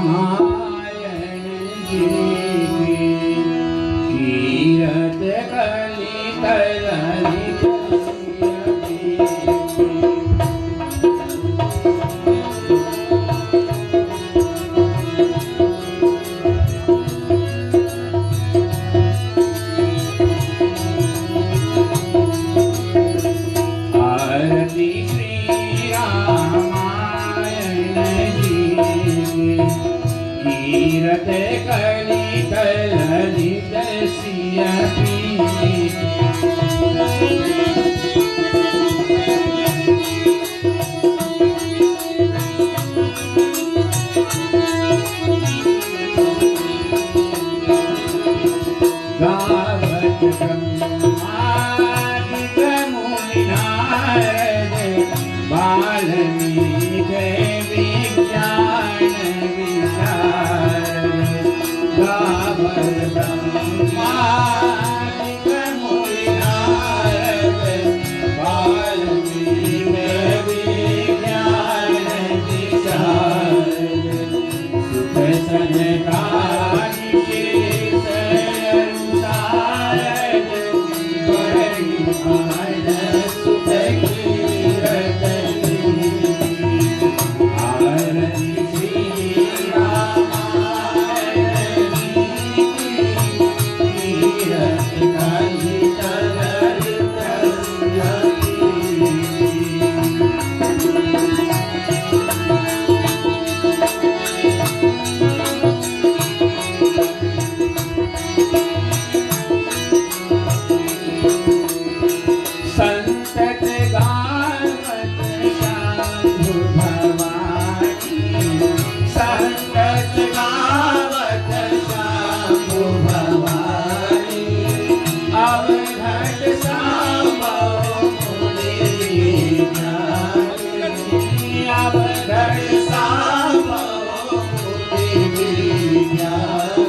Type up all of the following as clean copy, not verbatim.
रामायण जी कीरत कलित ललित आरती श्री रामायण जी कीरत कलित ललित सिया गावत ब्रह्मादिक मुनि नारद वाल्मीकि विज्ञान विशारद गावत ब्रह्मादिक मुनि नारद वाल्मीकि विज्ञान विशारद सुख सनकादि संतत गावत शंभु भवानी संतत गावत शंभु भवानी अवघट संभव मुनि ज्ञानी अवघट संभव मुनि ज्ञानी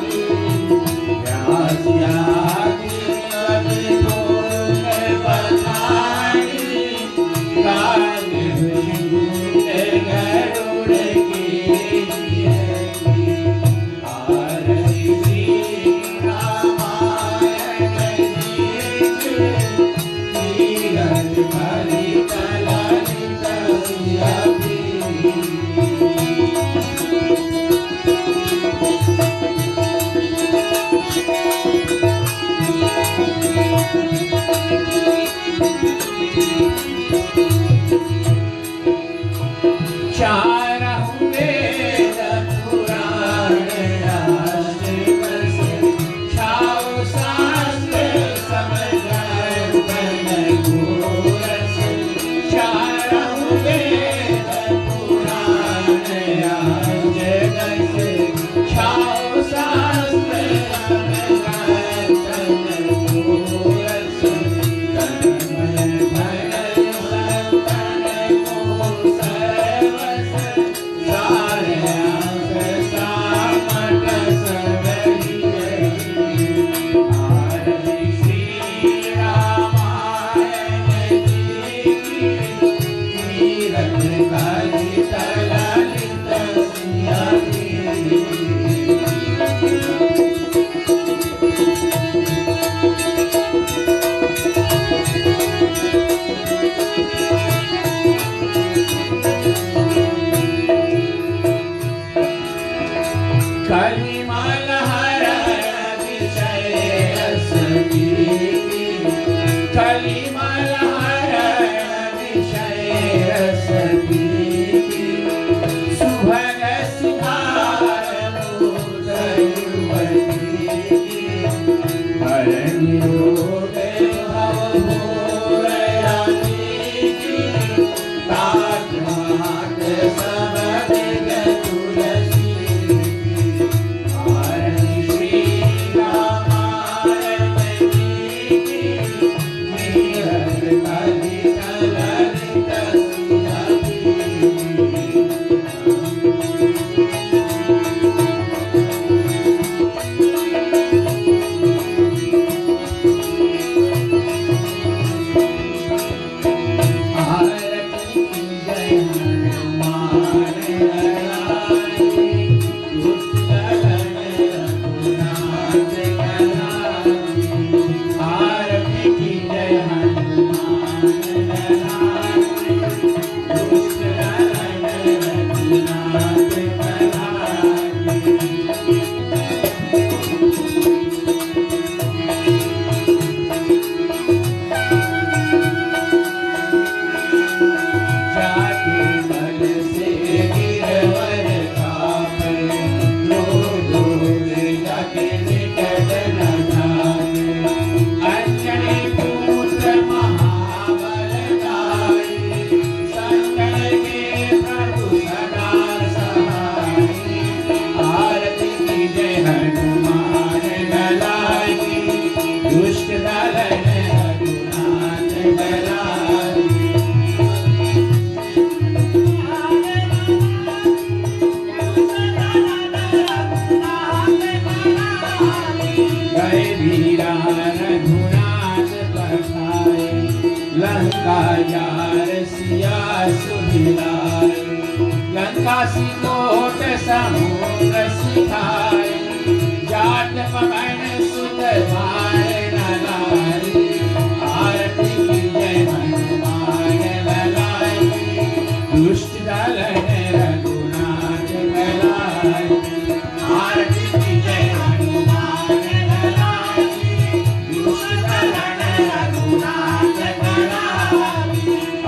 चारहु वेद पुराण छाओ शास्त्र समझ घोरस चारहु वेद पुराण छाओ शास्त्र समझ घोरस काशी कोट समुद्र सिखाए, जात पवन सुत भार नगारी, आरती की जय हनुमान बलाई, दुष्ट दलन रघुनाथ बलाई, आरती की जय हनुमान बलाई, दुष्ट दलन रघुनाथ बलाई,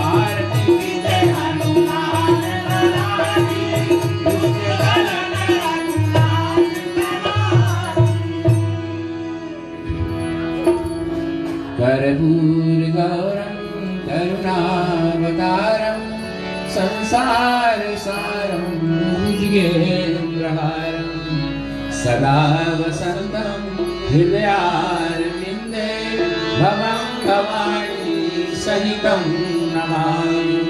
आरती की जय हनुमान बलाई, दुष्ट दलन रघुनाथ बलाई। कर्पूर गौरम करुणावतारम संसार सारम भुजगेन्द्रहारम सदा वसंतम हृदयारविंदे भवं भवानी सहितं नमामि।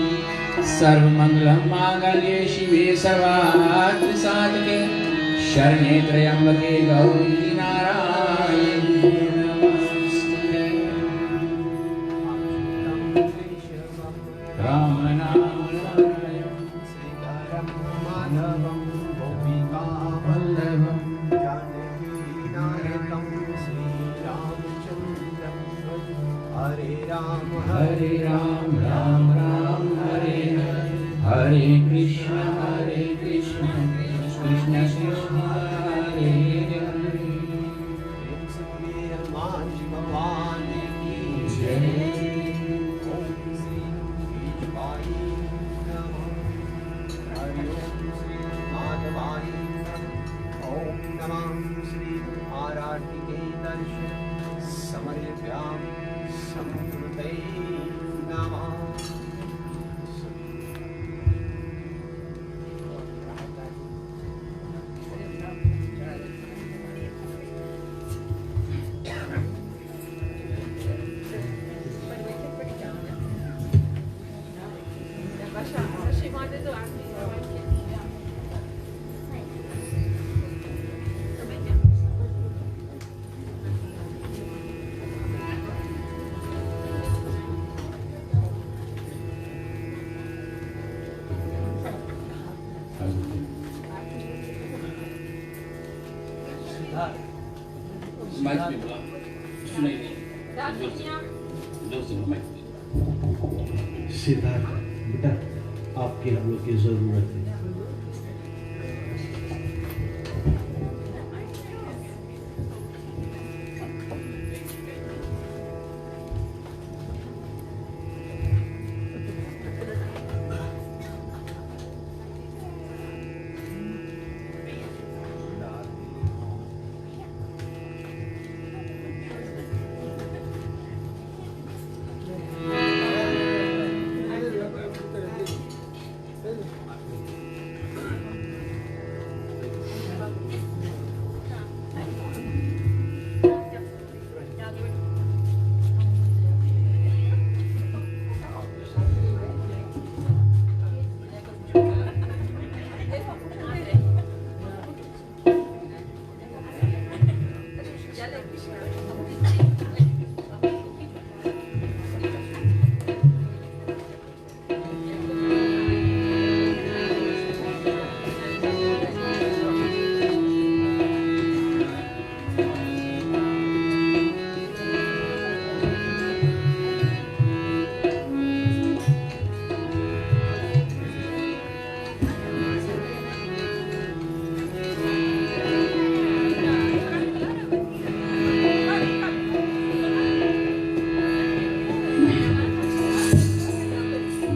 सर्वमंगलं मांगल्ये शिवे सर्वार्थ साधके शरण्ये त्र्यंबके गौरी नारायणी नमोस्तुते। राम नाम माधवं गोपिकावल्लभं जानकीनायकं श्रीरामचन्द्रं हरे राम राम राम हरे हरे, हरे कृष्ण कृष्ण कृष्ण हरे हरे। हनुमान जी भगवान की जय। ओम श्री विष्णुवाय नमः। हरि ओम श्री माधवाय नमः। ओम नमः श्री आराधिके दर्शन समर्प्यां संकृते नमः। माइक पे बोला सुनाई नहीं, जोर से माइक पे। सिद्धार्थ बेटा, आपकी हम लोग की जरूरत है।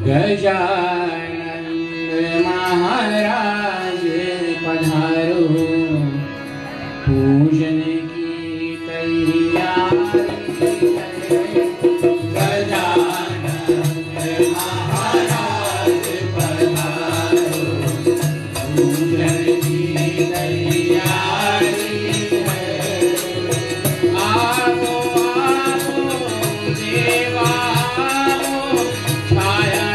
गजानन महाराज पधारो, पूजन की तैयारी है। गजानन महाराज पधारो, पूजन की तैयारी है। आओ आओ देवा, छाया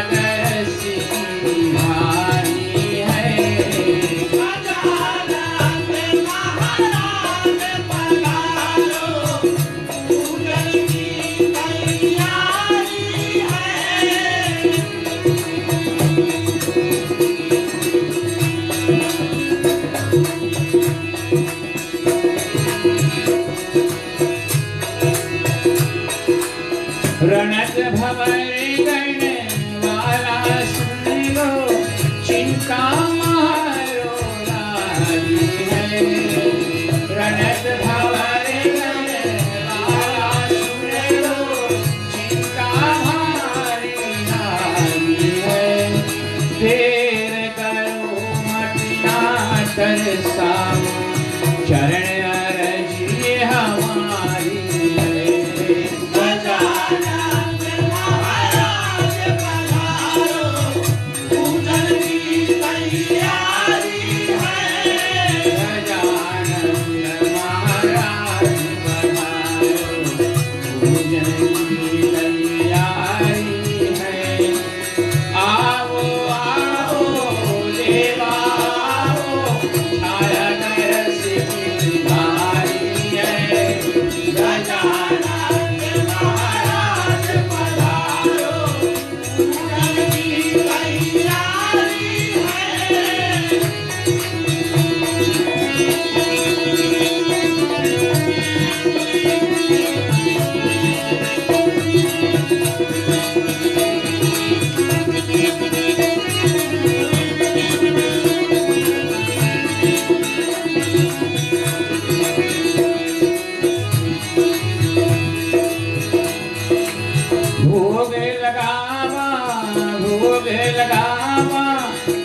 भोग लगावा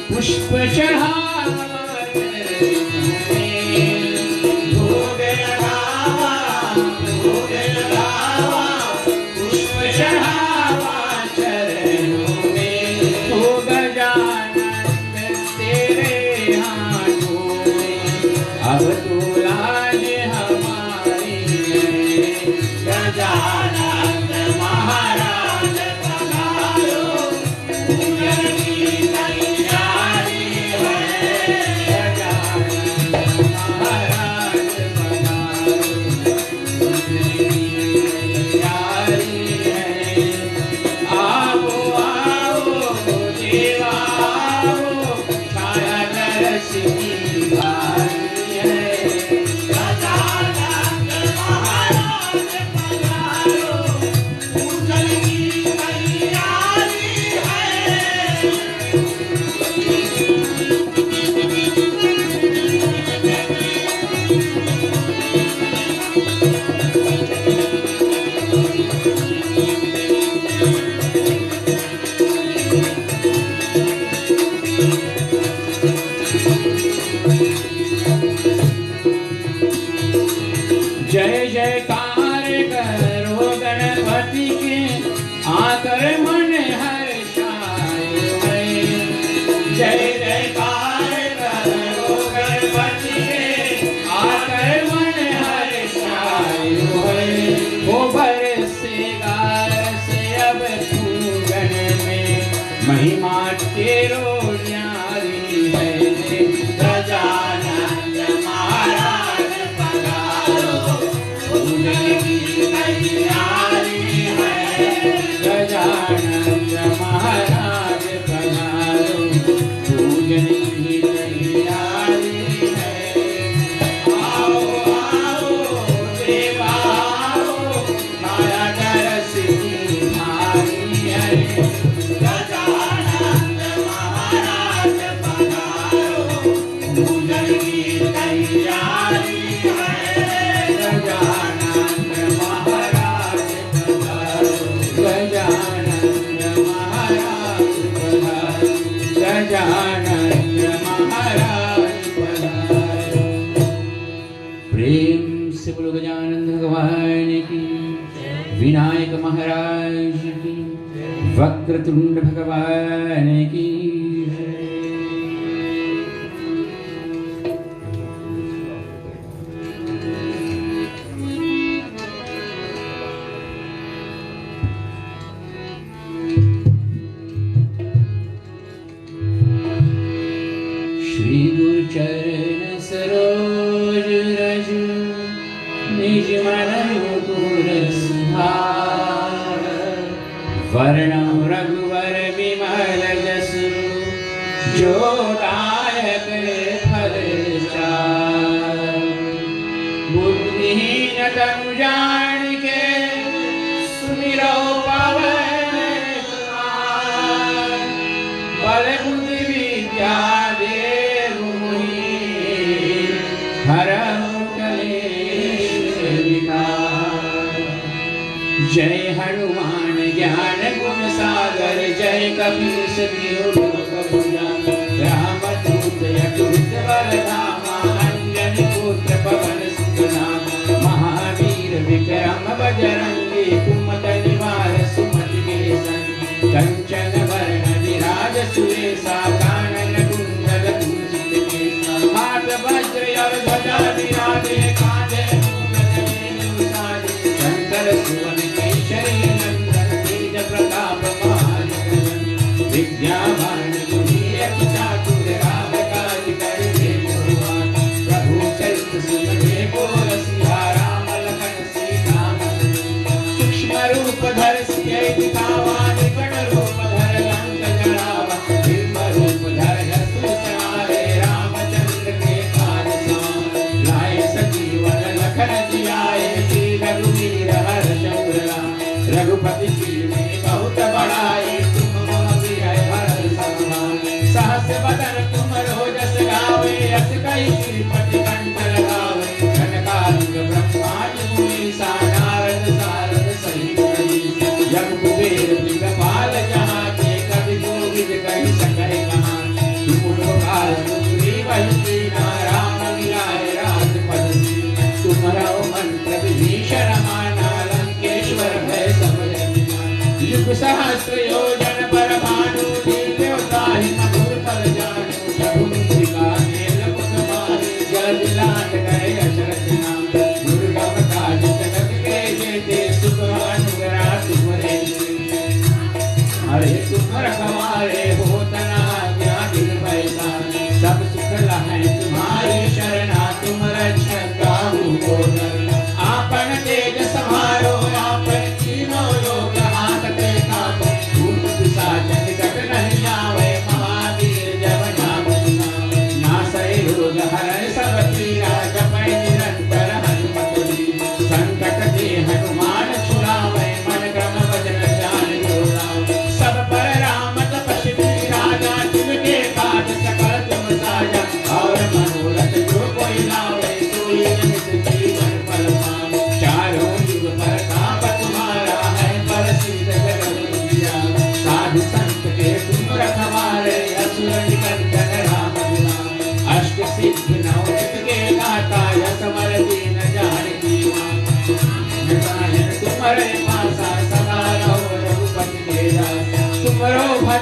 पुष्प चढ़ावा भोग लगावा पुष्प चढ़ावा चरणों में हो गजानन तेरे हाथों में अब तो लाज हमारी है गजानन महाराज पधारो पूजन की तैयारी है गजानन महाराज पधारो पूजन की तैयारी है आओ आओ देवा आओ छाया दरस की भारी है गजानन महाराज पधारो पूजन की तैयारी है जय जयकार करो गणपति के आकर मन हर्षाए जय जयकार करो गणपति के आकर मन हर्षाए हो बरसेगा से अब पूजन में महिमा तेरो न्यारी है गजानन महाराज पधारो पूजन की तैयारी है गजानन महाराज पधारो पूजन की तैयारी है आओ आओ देवा आओ छाया दरस की भारी है गजानन महाराज पधारो पूजन की तैयारी है गजानन महाराज पधारो गजानन महाराज पधारो गजानन महाराज पधारो प्रेम से बोलो गजानन भगवान की विनायक महाराज की वक्रतुंड भगवान की श्री गुरु चरण सरोज रज निज मन मुकुर सुधार वर्णम रघुवर विमल जसु जो दायक फल चार बुद्धिहीन तनु जान के सुमिरो पवन कुमार बल बुद्धि विद्या जय हनुमान ज्ञान गुण सागर जय कपीस तिहु लोक पूजन रामदूत अतुलित बल धामा अंजनी पुत्र पवन सुत नामा महावीर विक्रम बजरंगी कुमत निवार सुमति के संग कंचन वर्ण विराज सुरेशा कानन कुंडल कुंचित केसा हाथ वज्र और ध्वजा विराजे कांधे मूंज जनेऊ साजे शंकर सुवन केशरी नंदन तेज प्रताप महाजगन विद्यावान गुणी अति चातुर राम काज करिबे मोहन प्रभु चरित्र सुनबे बोल सिया राम लखन सीता मन सूक्ष्म रूप धर सिय दिखावा निकट रूप धर लंक जरावा दिव्य रूप धर यशु सवारे रामचंद्र के काज सवारे लाए सजीवन लखन जियाए श्री रघुवीर हर्ष उर लाए रघुपति जी ने बहुत बड़ाई तुम मम प्रिय भरत सम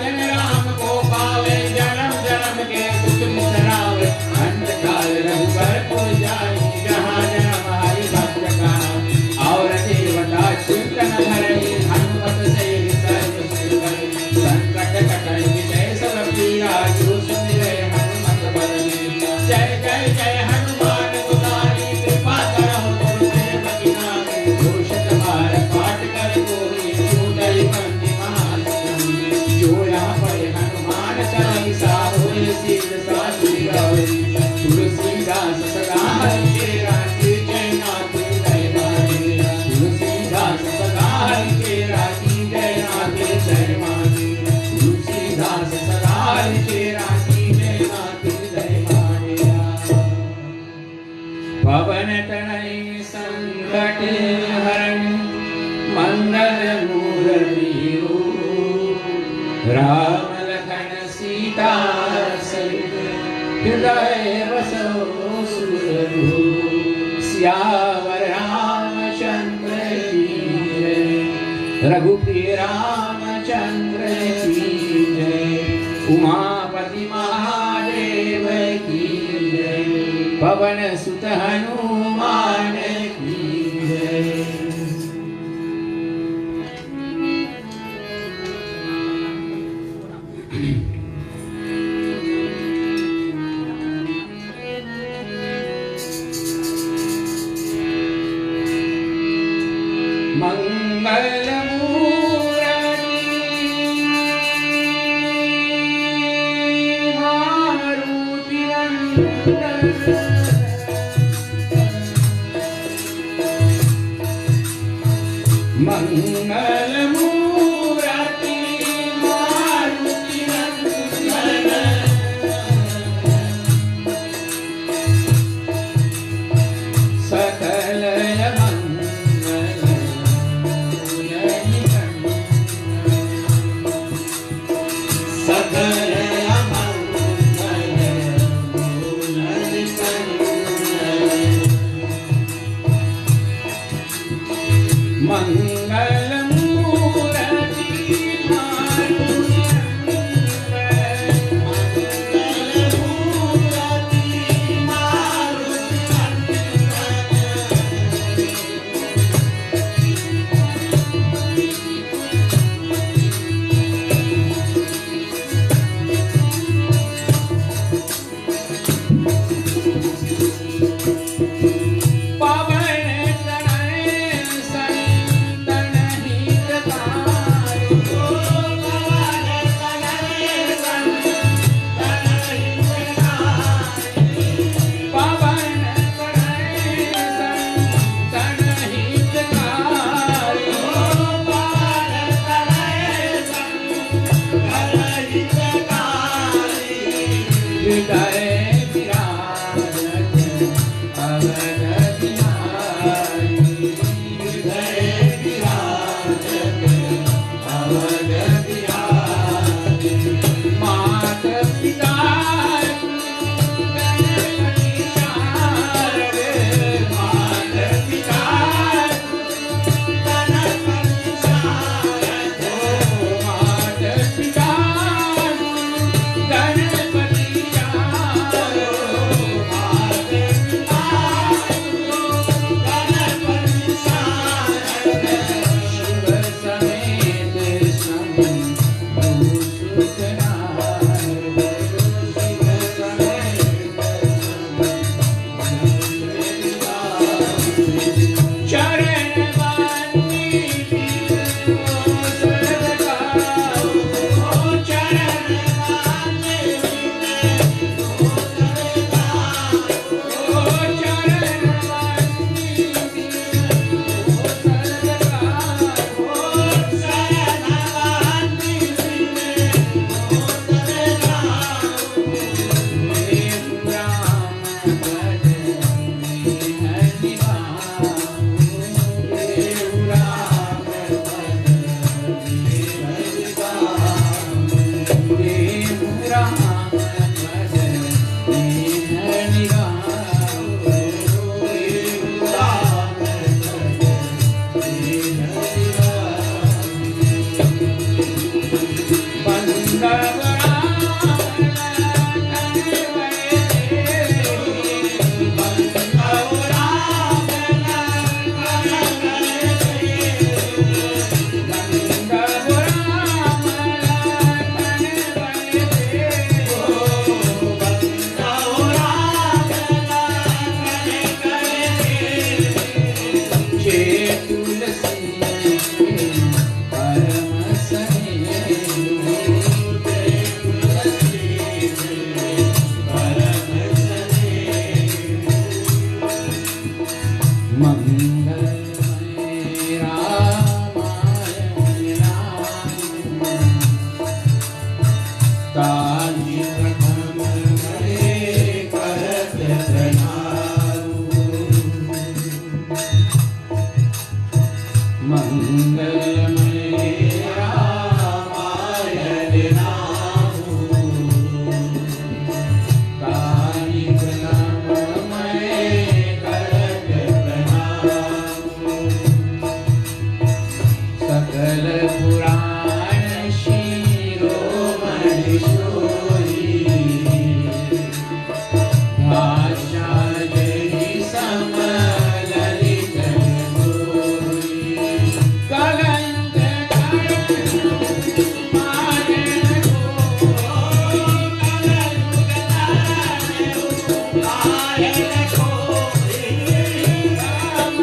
जन राम को पावे, जन्म जन्म के दुख बिसरावे, अंत काल रघुबरपुर जाई, जहाँ जन्म हरि भक्त का, और देवता चिंतन धरई, हनुमत से सर्व सिर धरई, संकट कटई विजय सब पीरा, जो सुमिरै हनुमत बल बीरा। जय जय जय हनुमान गुसाई, कृपा करहु गुरुदेव की नाई, घोषित बार पाठ कर कोई, छूटई बंदी महात्म, जो यहाँ पढ़े हनुमान चालीसा, होय सिद्ध साधु गौरी। तुलसीदास सदा हरिचेरा, कीजय नाथ हृदय माहे, तुलसीदास सदा हरिचेरा, कीजय नाथ हृदय माहे, तुलसीदास सदा हरिचेरा, कीजय नाथ हृदय माहे। पवन तनय संकट हरण, मंगल मूर्ति रूप, राम लखन सीता सहित, हृदय बसो सुरभूप। सियावर रामचंद्र की जय, रघुप्रिय रामचंद्र की जय, उमापति महादेव की जय, पवन सुत हनुमान की जय। मंगल मूर्ति मारुति नंदन, मंगल मूर्ति मारुति नंदन, काली प्रथम करे करत प्रणाम मंगलमय रामायण नाम काली प्रथममय करत प्रणाम सकल पुराण शिरोमणि सोई भाषा जहि समललित होई कलंक मारण को राम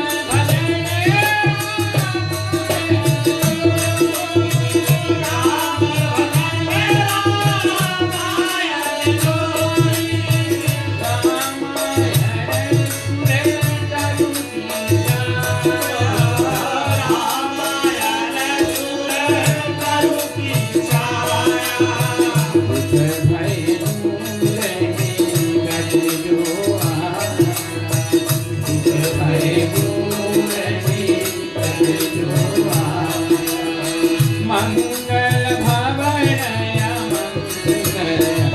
मंगल भवनय मंगलहारी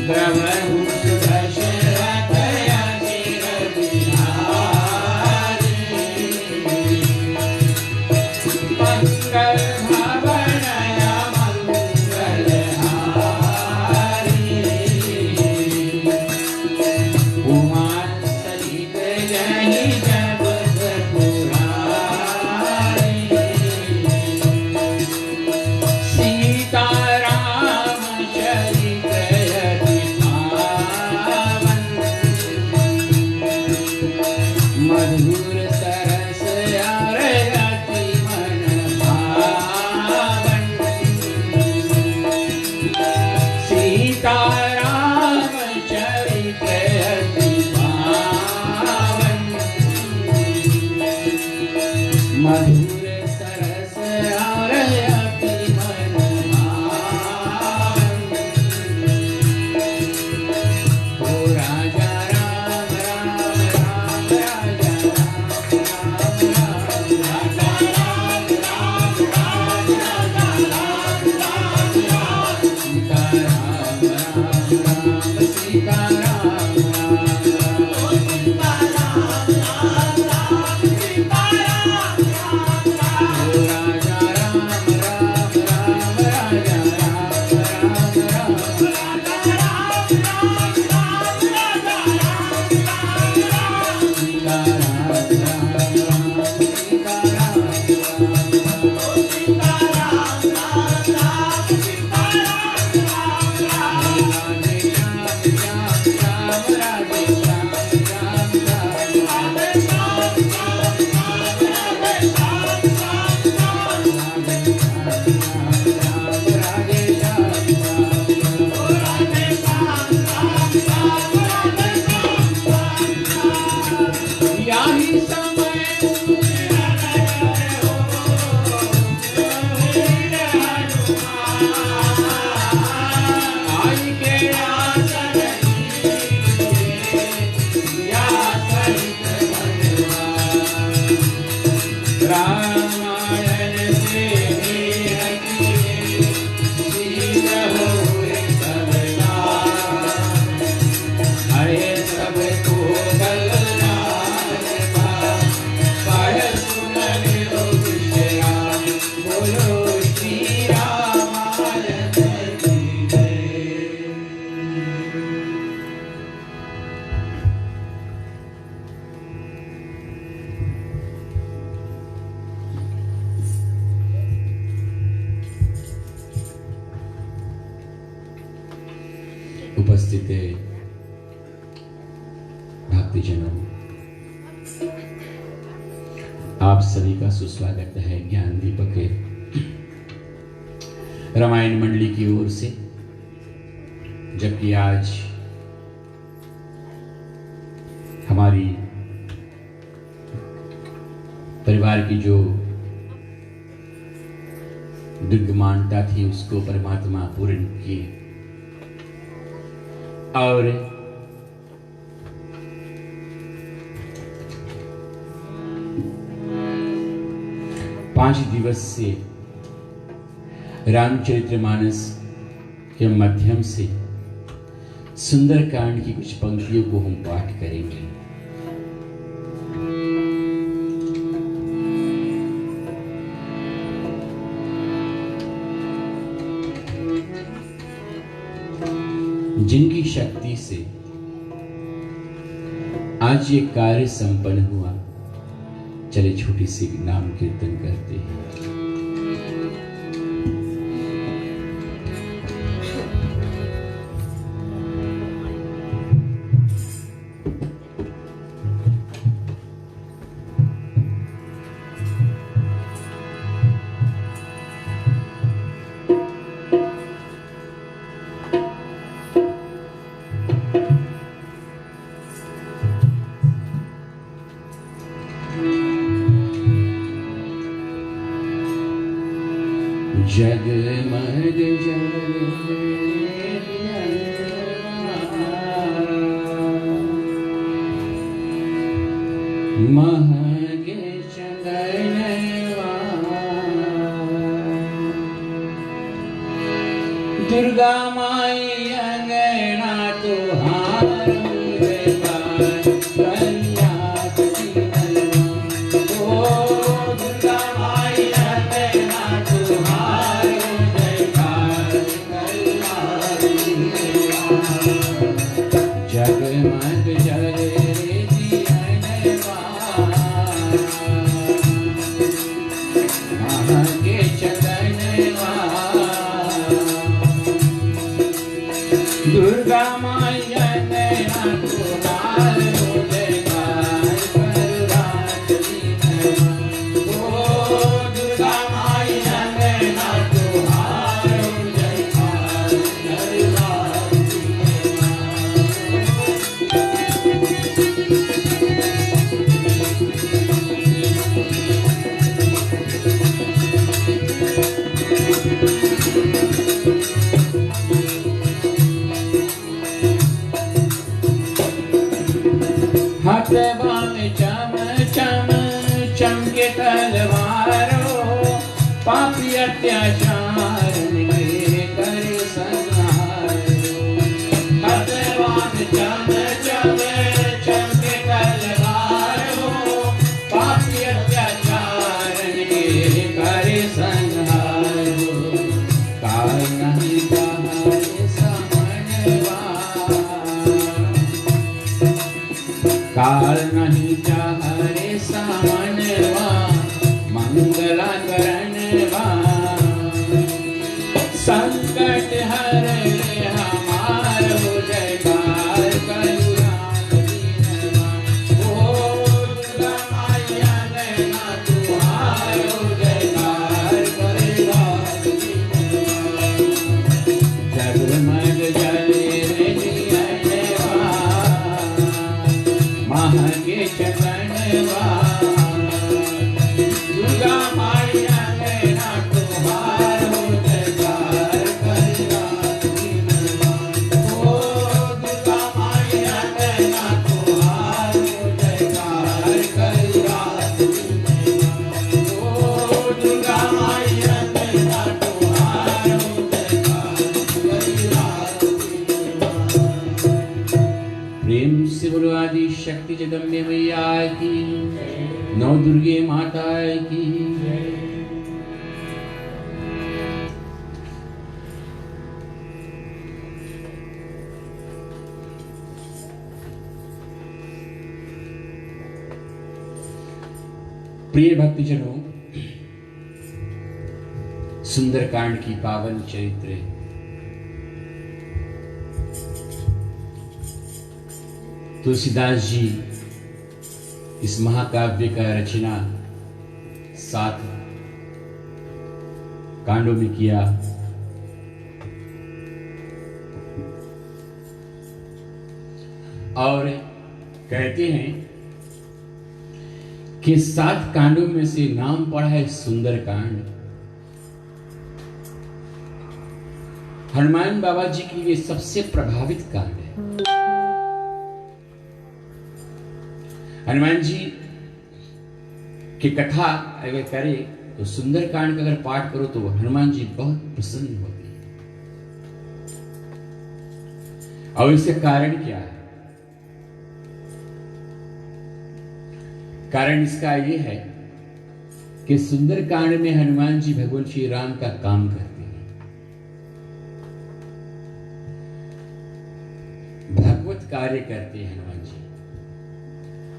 द्रवहु दशरथ अजिर बिहारी मंगल भवनय मंगलहारी उमा सहित जहि सीताराम चरित अति पावन मधुर सरस अर अति मन भावन सीताराम चरित अति पावन मधुर सरस अर अति मन भावन ओ राजा राम राम राम राजा उपस्थित भक्तजनों, आप सभी का सुस्वागत है ज्ञान दीपक के रामायण मंडली की ओर से। जबकि आज हमारी परिवार की जो दुर्ग मानता थी उसको परमात्मा पूर्ण किए। और पांच दिवस से रामचरितमानस के माध्यम से सुंदरकांड की कुछ पंक्तियों को हम पाठ करेंगे। जिनकी शक्ति से आज ये कार्य संपन्न हुआ, चले छोटी सी नाम कीर्तन करते हैं। जगमग महगे चंदनवा दुर्गा माई अंगना तुहार दुर्गा माया नैना तुहार हो जयकार करुणात दीन ओ दुर्गा माया नैना तुहार हो जयकार करुणात हाथवा में चम चम चमके तलवारो पापी अत्याचार के कर संहारो। हाथवा में चम चम चमके तलवारो पापी अत्याचार के कर संहारो। काल नहीं कहारे समनवा काल नहीं चाहरे सामनवा मंगला करणवा संकट हर ले हमार हो जयकार करुणात दीनवा ओ दुर्गा माया नैना तुहार हो जयकार करुणात दीनवा जगमग जले रे दियनवा महगे चंदनवा दुर्गा माया नैना तुहार हो जयकार करुणात दीनवा ओ दुर्गा माया नैना तुहार हो जयकार करुणात दीनवा ओ दुर्गा माया नैना तुहार हो जयकार करुणात दीनवा। प्रेम से बोलो आदि शक्ति जगदम्बे मैया की, नौ दुर्गे माता की। प्रिय भक्तजनों, सुंदरकांड की पावन चरित्र तुलसीदास जी इस महाकाव्य का रचना 7 कांडों में किया। और कहते हैं कि 7 कांडों में से नाम पड़ा है सुंदरकांड। हनुमान बाबा जी के लिए सबसे प्रभावित कांड है। हनुमान जी की कथा अगर करे तो सुंदर कांड का अगर पाठ करो तो हनुमान जी बहुत प्रसन्न होते हैं। और इसका कारण क्या है? कारण इसका यह है कि सुंदर कांड में हनुमान जी भगवान श्री राम का काम करते हैं, भगवत कार्य करते हैं हनुमान जी।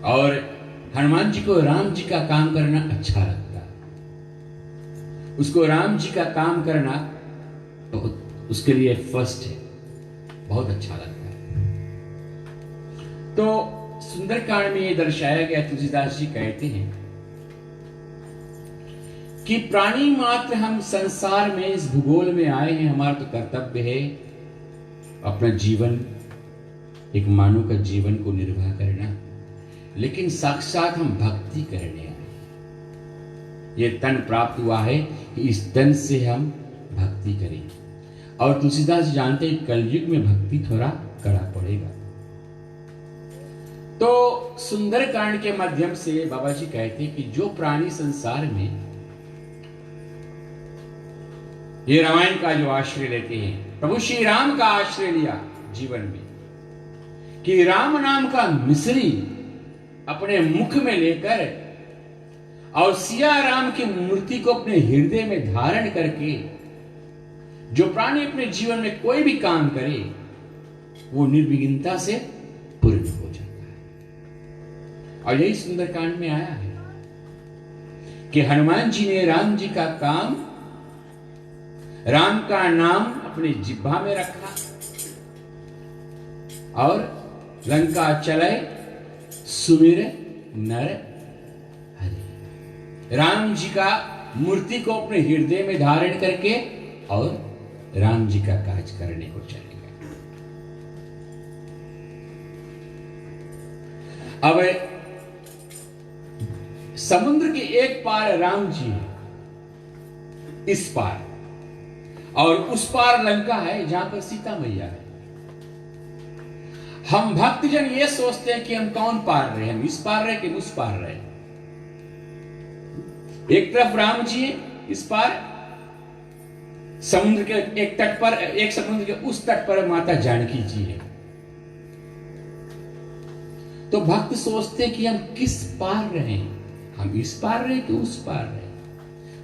और हनुमान जी को राम जी का काम करना अच्छा लगता है। उसको राम जी का काम करना बहुत उसके लिए फर्स्ट है, बहुत अच्छा लगता है। तो सुंदरकांड में यह दर्शाया गया, तुलसीदास जी कहते हैं कि प्राणी मात्र हम संसार में इस भूगोल में आए हैं, हमारा तो कर्तव्य है अपना जीवन, एक मानव का जीवन को निर्वाह करना, लेकिन साक्षात हम भक्ति करने आए। ये तन प्राप्त हुआ है कि इस तन से हम भक्ति करें। और तुलसीदास जानते हैं कलयुग में भक्ति थोड़ा कड़ा पड़ेगा। तो सुंदरकांड के माध्यम से बाबा जी कहते हैं कि जो प्राणी संसार में ये रामायण का जो आश्रय लेते हैं, प्रभु श्री राम का आश्रय लिया जीवन में, कि राम नाम का मिश्री अपने मुख में लेकर और सिया राम की मूर्ति को अपने हृदय में धारण करके जो प्राणी अपने जीवन में कोई भी काम करे वो निर्विघ्नता से पूर्ण हो जाता है। और यही सुंदरकांड में आया है कि हनुमान जी ने राम जी का काम, राम का नाम अपने जिह्वा में रखा और लंका चले सुमिर नर हरि। राम जी का मूर्ति को अपने हृदय में धारण करके और राम जी का काज करने को चले गए। अब समुद्र के एक पार राम जी है, इस पार, और उस पार लंका है जहां पर सीता मैया है। हम भक्तजन ये सोचते हैं कि हम कौन पार रहे, हम इस पार रहे कि उस पार रहे। एक तरफ राम जी है, इस पार समुद्र के एक तट पर, एक समुद्र के उस तट पर माता जानकी जी है। तो भक्त सोचते हैं कि हम किस पार रहे, हम इस पार रहे कि उस पार रहे।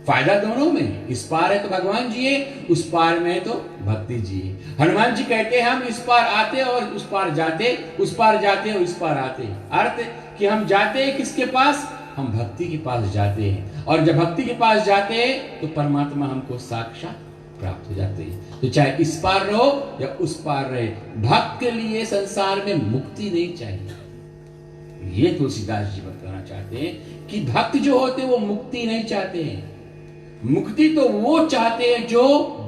फायदा दोनों में, इस पार है तो भगवान जी है, उस पार में है तो भक्ति जी है। हनुमान जी कहते हैं हम इस पार आते और उस पार जाते, उस पार जाते और इस पार आते। अर्थ कि हम जाते हैं किसके पास, हम भक्ति के पास जाते हैं। और जब भक्ति के पास जाते हैं तो परमात्मा हमको साक्षात प्राप्त हो जाते हैं। तो चाहे इस पार रहो या उस पार रहे, भक्त के लिए संसार में मुक्ति नहीं चाहिए। ये तुलसीदास जी बताना चाहते हैं कि भक्त जो होते हैं वो मुक्ति नहीं चाहते हैं। मुक्ति तो वो चाहते हैं जो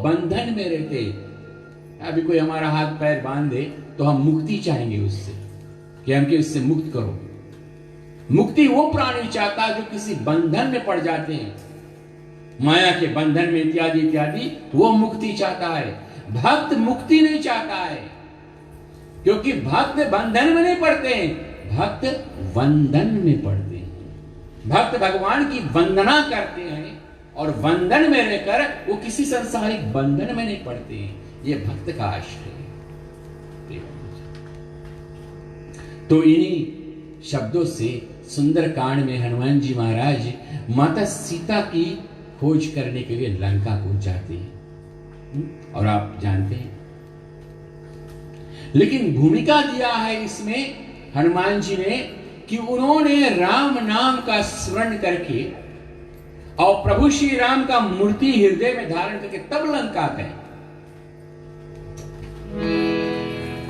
बंधन में रहते हैं। अभी कोई हमारा हाथ पैर बांध दे तो हम मुक्ति चाहेंगे उससे, कि हमको इससे मुक्त करो। मुक्ति वो प्राणी चाहता है जो किसी बंधन में पड़ जाते हैं, माया के बंधन में इत्यादि इत्यादि, वो मुक्ति चाहता है। भक्त मुक्ति नहीं चाहता है, क्योंकि भक्त बंधन में नहीं पड़ते हैं, भक्त वंदन में पड़ते हैं। भक्त भगवान की वंदना करते हैं और वंदन में रहकर वो किसी संसारिक बंधन में नहीं पड़ते हैं। ये भक्त का आश्रय है। तो इन्हीं शब्दों से सुंदरकांड में हनुमान जी महाराज माता सीता की खोज करने के लिए लंका को जाते हैं। और आप जानते हैं, लेकिन भूमिका दिया है इसमें हनुमान जी ने कि उन्होंने राम नाम का स्मरण करके और प्रभु श्री राम का मूर्ति हृदय में धारण करके तब लंका गए।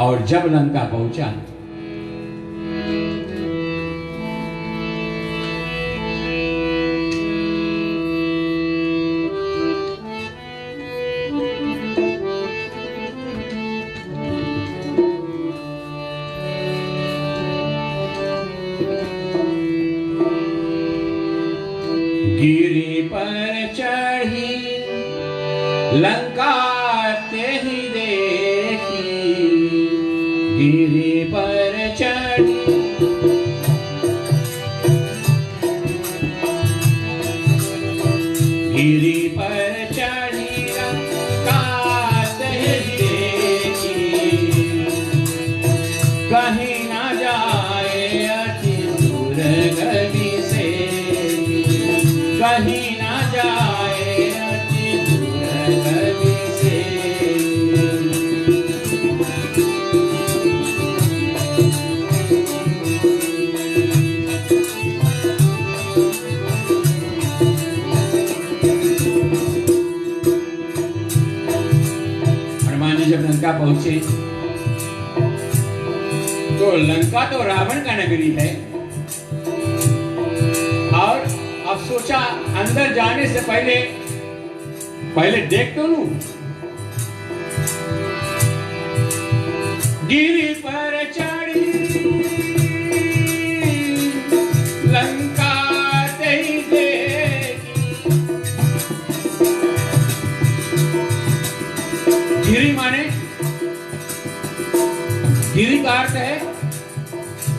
और जब लंका पहुंचा गिरी पर चढ़ी लंका ते ही गिरि पर चढ़ी गिरि पर चढ़ी लंका देखी, कहीं ना जाए अति दूर गली से, कहीं ना जाए अति दूर गली से। हनुमान जी जब लंका पहुंचे तो लंका तो रावण का नगरी है, और अब सोचा अंदर जाने से पहले देख तो लूं। गिरि पर चढ़ी लंका तेरी देखी, गिरि माने गिरि का अर्थ है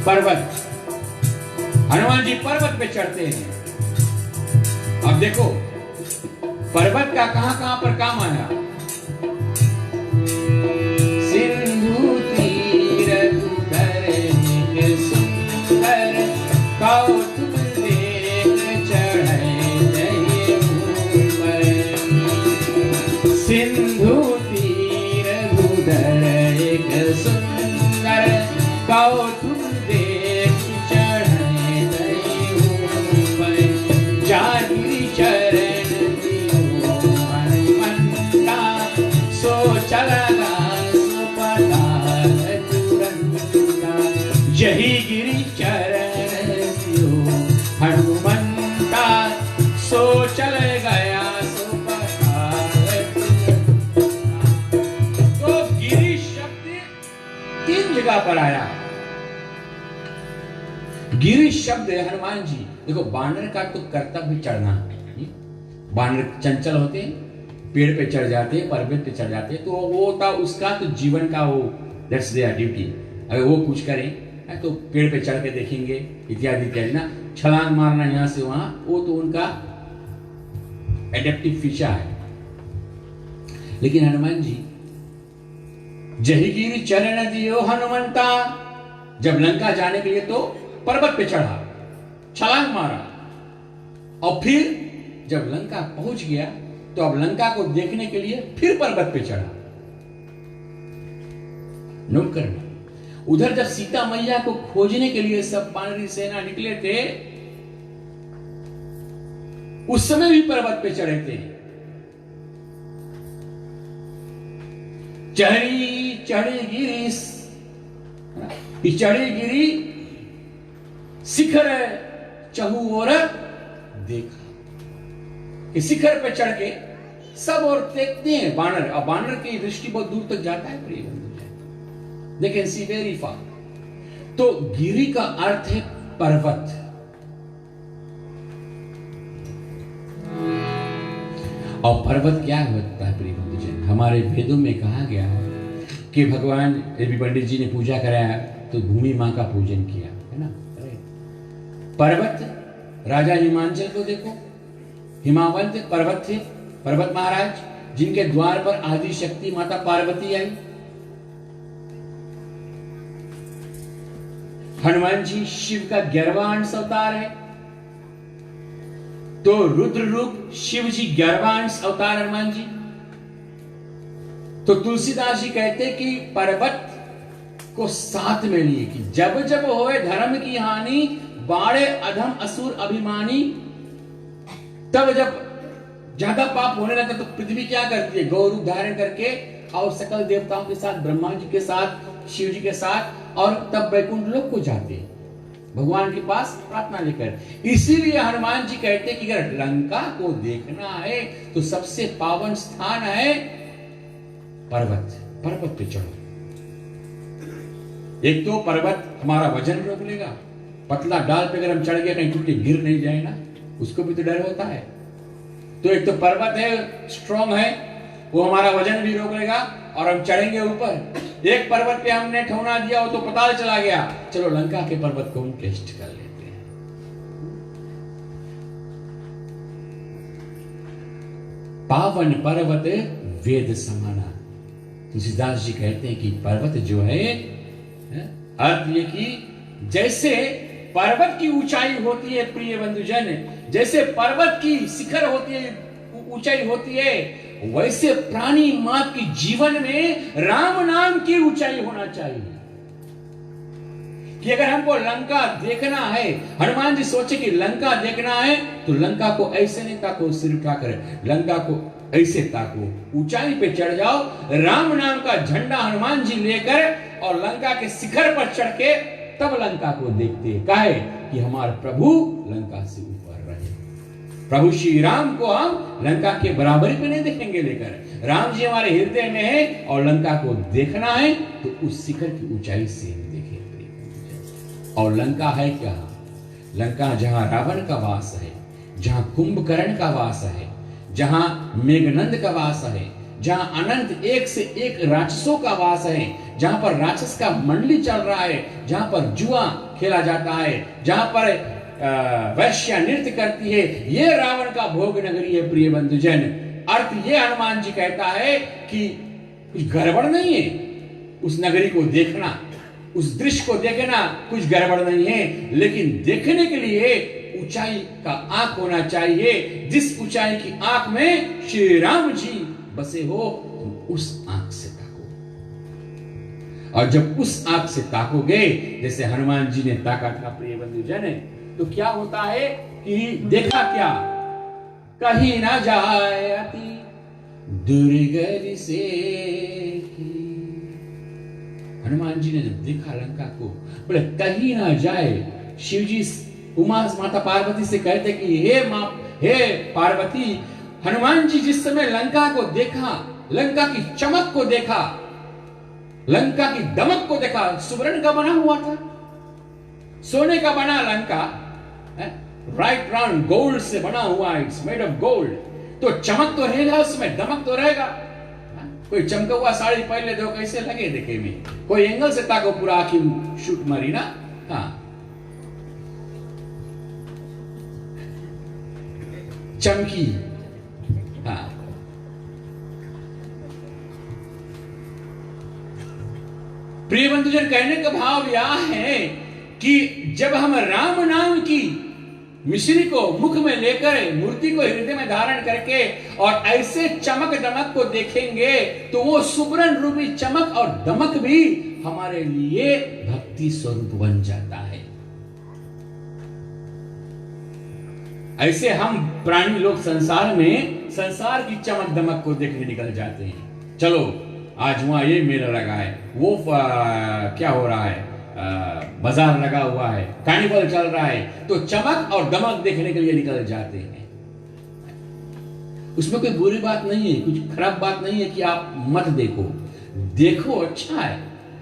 पर्वत। हनुमान जी पर्वत पे चढ़ते हैं। अब देखो पर्वत का कहां पर काम आया। सिंधु तीर धरे सुंदर कौतुक देख चढ़े ऊपर। सिंधु तीर धरे सुंदर कौतुक देख चढ़े ऊपर। जागिरि चरण दियो हनुमंता, सो चलगा सो पताल तुरंता। यही गिरि चरण दियो हनुमंता, सो चल गया सो पताल तुरंता। तो गिरि शब्द 3 जगह पर आया। गिरि शब्द हनुमान जी, देखो बानर का तो कर्तव्य चढ़ना है। बानर चंचल होते हैं, पेड़ पे चढ़ जाते हैं, पर्वत पे चढ़ जाते हैं, तो वो होता उसका तो जीवन का वो दैट्स देयर ड्यूटी। अगर वो कुछ करें तो पेड़ पे चढ़ के देखेंगे इत्यादि इत्यादि ना, छलांग मारना यहां से वहां, वो तो उनका एडेप्टिव फीचर है। लेकिन हनुमान जी जही गिरि चरण दियो हनुमंता, जब लंका जाने के लिए तो पर्वत पे चढ़ा, छलांग मारा, और फिर जब लंका पहुंच गया तो अब लंका को देखने के लिए फिर पर्वत पे चढ़ा। नोट करना, उधर जब सीता मैया को खोजने के लिए सब वानरी सेना निकले थे, उस समय भी पर्वत पे चढ़े थे। चढ़ी गिरी शिखर चहु और देखा, कि शिखर पे चढ़ के सब और देखते हैं बानर, और बानर की दृष्टि बहुत दूर तक जाता है प्रिय बंधु, they can see very far. तो गिरि का अर्थ है पर्वत। और पर्वत क्या होता है प्रिय बंधु जन, हमारे वेदों में कहा गया है कि भगवान यदि पंडित जी ने पूजा कराया तो भूमि मां का पूजन किया, है ना। पर्वत, राजा हिमांचल को देखो, हिमावंत पर्वत थे, पर्वत महाराज, जिनके द्वार पर आदि शक्ति माता पार्वती आई। हनुमान जी शिव का 11वां अंश अवतार है, तो रुद्र रूप शिव जी 11वां अंश अवतार हनुमान जी। तो तुलसीदास जी कहते कि पर्वत को साथ में लिए कि जब जब होए धर्म की हानि, बाड़े अधम असुर अभिमानी। तब जब ज्यादा पाप होने लगता तो पृथ्वी क्या करती है, गौ रूप धारण करके और सकल देवताओं के साथ, ब्रह्मा जी के साथ, शिव जी के साथ, और तब वैकुंठ लोक को जाते हैं भगवान के पास प्रार्थना लेकर। इसीलिए हनुमान जी कहते कि अगर लंका को देखना है तो सबसे पावन स्थान है पर्वत। पर्वत पे चढ़ो। एक तो पर्वत हमारा वजन रोक लेगा, पतला डाल पे अगर हम चढ़ गए कहीं टूट के गिर नहीं जाए ना, उसको भी तो डर होता है। तो एक तो पर्वत है, स्ट्रॉन्ग है, वो हमारा वजन भी रोक लेगा और हम चढ़ेंगे ऊपर। एक पर्वत पे हमने ठौना दिया हो तो पता चला गया, चलो लंका के पर्वत को हम टेस्ट कर लेते हैं। पावन पर्वत वेद समाना। तुलसीदास जी कहते हैं कि पर्वत जो है, अर्थ ये कि जैसे पर्वत की ऊंचाई होती है प्रिय बंधुजन, जैसे पर्वत की शिखर होती है, ऊंचाई होती है, वैसे प्राणी मात्र की जीवन में राम नाम की ऊंचाई होना चाहिए। कि अगर हमको लंका देखना है, हनुमान जी सोचे कि लंका देखना है तो लंका को ऐसे नहीं ताको सिर उठाकर, लंका को ऐसे ताको, ऊंचाई पे चढ़ जाओ, राम नाम का झंडा हनुमान जी लेकर और लंका के शिखर पर चढ़ के तब लंका को देखते हैं। काहे कि हमारे प्रभु लंका से ऊपर रहे। प्रभु श्री राम को हम लंका के बराबरी पे नहीं देखेंगे लेकर, राम जी हमारे हृदय में है और लंका को देखना है तो उस शिखर की ऊंचाई से हम देखेंगे। और लंका है क्या? लंका जहां रावण का वास है, जहां कुंभकर्ण का वास है, जहां मेघनंद का वास है, जहां अनंत एक से एक राक्षसों का वास है, जहां पर राक्षस का मंडली चल रहा है, जहां पर जुआ खेला जाता है, जहां पर वैश्या नृत्य करती है, ये रावण का भोग नगरी है प्रिय बंधुजन। अर्थ ये हनुमान जी कहता है कि कुछ गड़बड़ नहीं है, उस नगरी को देखना, उस दृश्य को देखना कुछ गड़बड़ नहीं है, लेकिन देखने के लिए ऊंचाई का आंख होना चाहिए। जिस ऊंचाई की आंख में श्री राम जी बसे हो, तुम उस आंख से ताको। और जब उस आंख से ताकोगे, जैसे हनुमान जी ने ताका था प्रिय बंधुजन, तो क्या होता है कि देखा क्या? कहीं ना जाए अति दुर्गति से। हनुमान जी ने जब देखा लंका को, बोले कहीं ना जाए। शिव जी उमा माता पार्वती से कहते कि हे पार्वती, हनुमान जी जिस समय लंका को देखा, लंका की चमक को देखा, लंका की दमक को देखा, सुवर्ण का बना हुआ था, सोने का बना लंका, राइट राउंड गोल्ड से बना हुआ है, इट्स मेड ऑफ गोल्ड, तो चमक तो रहेगा उसमें, दमक तो रहेगा। कोई चमका हुआ साड़ी पहले दो कैसे लगे देखे में, कोई एंगल से ताको पूरा आंखी शूट मारी ना। हाँ, चमकी। हाँ, प्रिय बंधुजन, कहने का भाव यह है कि जब हम राम नाम की मिश्री को मुख में लेकर, मूर्ति को हृदय में धारण करके और ऐसे चमक दमक को देखेंगे, तो वो सुवर्ण रूपी चमक और दमक भी हमारे लिए भक्ति स्वरूप बन जाता है। ऐसे हम प्राणी लोग संसार में संसार की चमक दमक को देखने निकल जाते हैं। चलो आज वहां ये मेला लगा है, वो क्या हो रहा है, बाजार लगा हुआ है, कार्निवल चल रहा है, तो चमक और दमक देखने के लिए निकल जाते हैं। उसमें कोई बुरी बात नहीं है, कुछ खराब बात नहीं है कि आप मत देखो, देखो अच्छा है,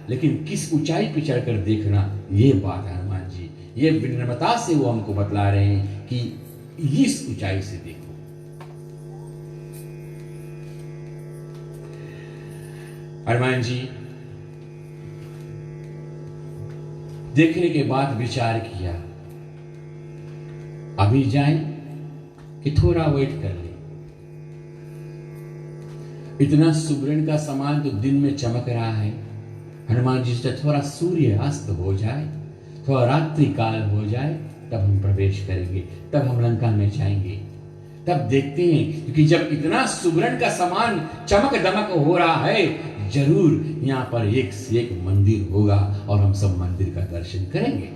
लेकिन किस ऊंचाई पे चढ़कर देखना, ये बात है हनुमान जी, ये विनम्रता से वो हमको बतला रहे हैं कि इस ऊंचाई से देखो। हनुमान जी देखने के बाद विचार किया, अभी जाएं कि थोड़ा वेट कर ले। इतना सुवर्ण का सामान तो दिन में चमक रहा है, हनुमान जी से थोड़ा सूर्य अस्त हो जाए, थोड़ा रात्रि काल हो जाए, तब हम प्रवेश करेंगे, तब हम लंका में जाएंगे, तब देखते हैं। क्योंकि जब इतना सुवर्ण का सामान चमक दमक हो रहा है, जरूर यहां पर एक से एक मंदिर होगा और हम सब मंदिर का दर्शन करेंगे।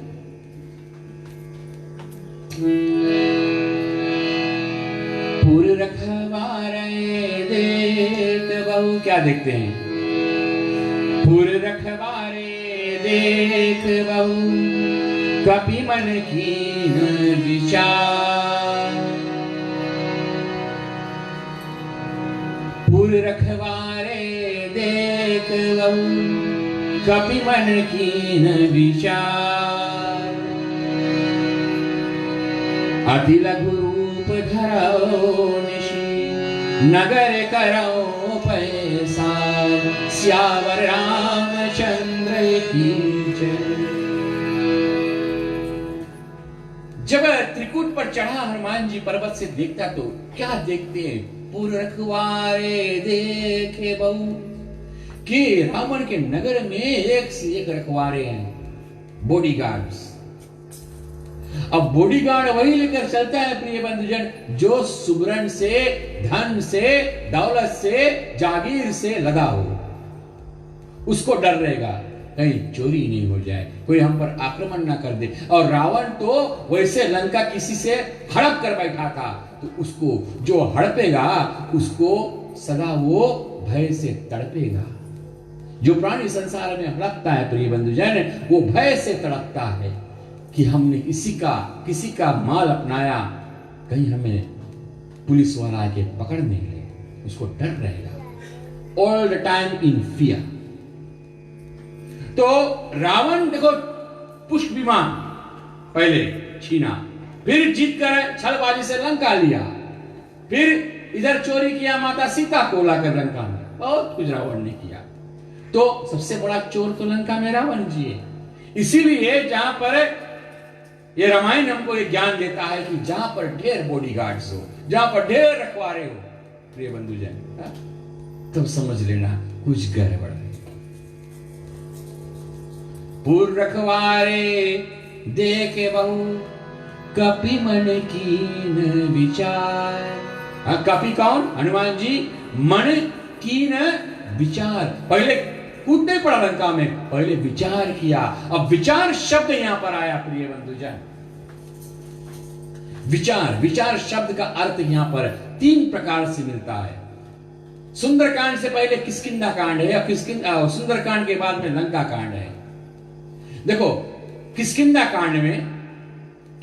पुर रखवारे देख बहु, क्या देखते हैं? पुर रखवारे देख बहु, कपि मन कीन विचार। पुर रखवारे देख बहु, कपि मन कीन विचार। अति लघु रूप धरो निशि, नगर करो पैसा सियावर रामचंद्र की जय। जब त्रिकूट पर चढ़ा हनुमान जी पर्वत से देखता तो क्या देखते हैं, पुर रखवारे देखे बहु, कि रावण के नगर में एक से एक रखवारे हैं, बॉडीगार्ड्स। अब बॉडीगार्ड वही लेकर चलता है प्रिय बंधुजन, जो सुगरण से, धन से, दौलत से, जागीर से लगा हो। उसको डर रहेगा कहीं चोरी नहीं हो जाए, कोई हम पर आक्रमण ना कर दे। और रावण तो वैसे लंका किसी से हड़प कर बैठा था, तो उसको जो हड़पेगा उसको सदा वो भय से तड़पेगा। जो प्राणी संसार में हड़पता है प्रिय बंधुजन, वो भय से तड़पता है कि हमने किसी का माल अपनाया, कहीं हमें पुलिस वाला आके पकड़ नहीं ले, उसको डर रहेगा, all the time in fear. तो रावण देखो पुष्प विमान पहले छीना, फिर जीत कर छलबाजी से लंका लिया, फिर इधर चोरी किया माता सीता को लाकर लंका में, बहुत कुछ रावण ने किया। तो सबसे बड़ा चोर तो लंका में रावण जी है। इसीलिए जहां पर ये रामायण हमको ये ज्ञान देता है कि जहां पर ढेर बॉडीगार्ड्स हो, जहां पर ढेर रखवारे हो प्रिय बंधुजन, तब समझ लेना कुछ गड़बड़ है। पुर रखवारे देखे बहु, कपि मन कीन विचार। कपि कौन? हनुमान जी। मन कीन विचार, पहले कूद नहीं पड़ा लंका में, पहले विचार किया। अब विचार शब्द यहां पर आया प्रिय बंधुजन। विचार शब्द का अर्थ यहां पर 3 प्रकार से मिलता है। सुंदरकांड से पहले किष्किंधा कांड है, और सुंदरकांड के बाद में लंका कांड है। देखो किष्किंधा कांड में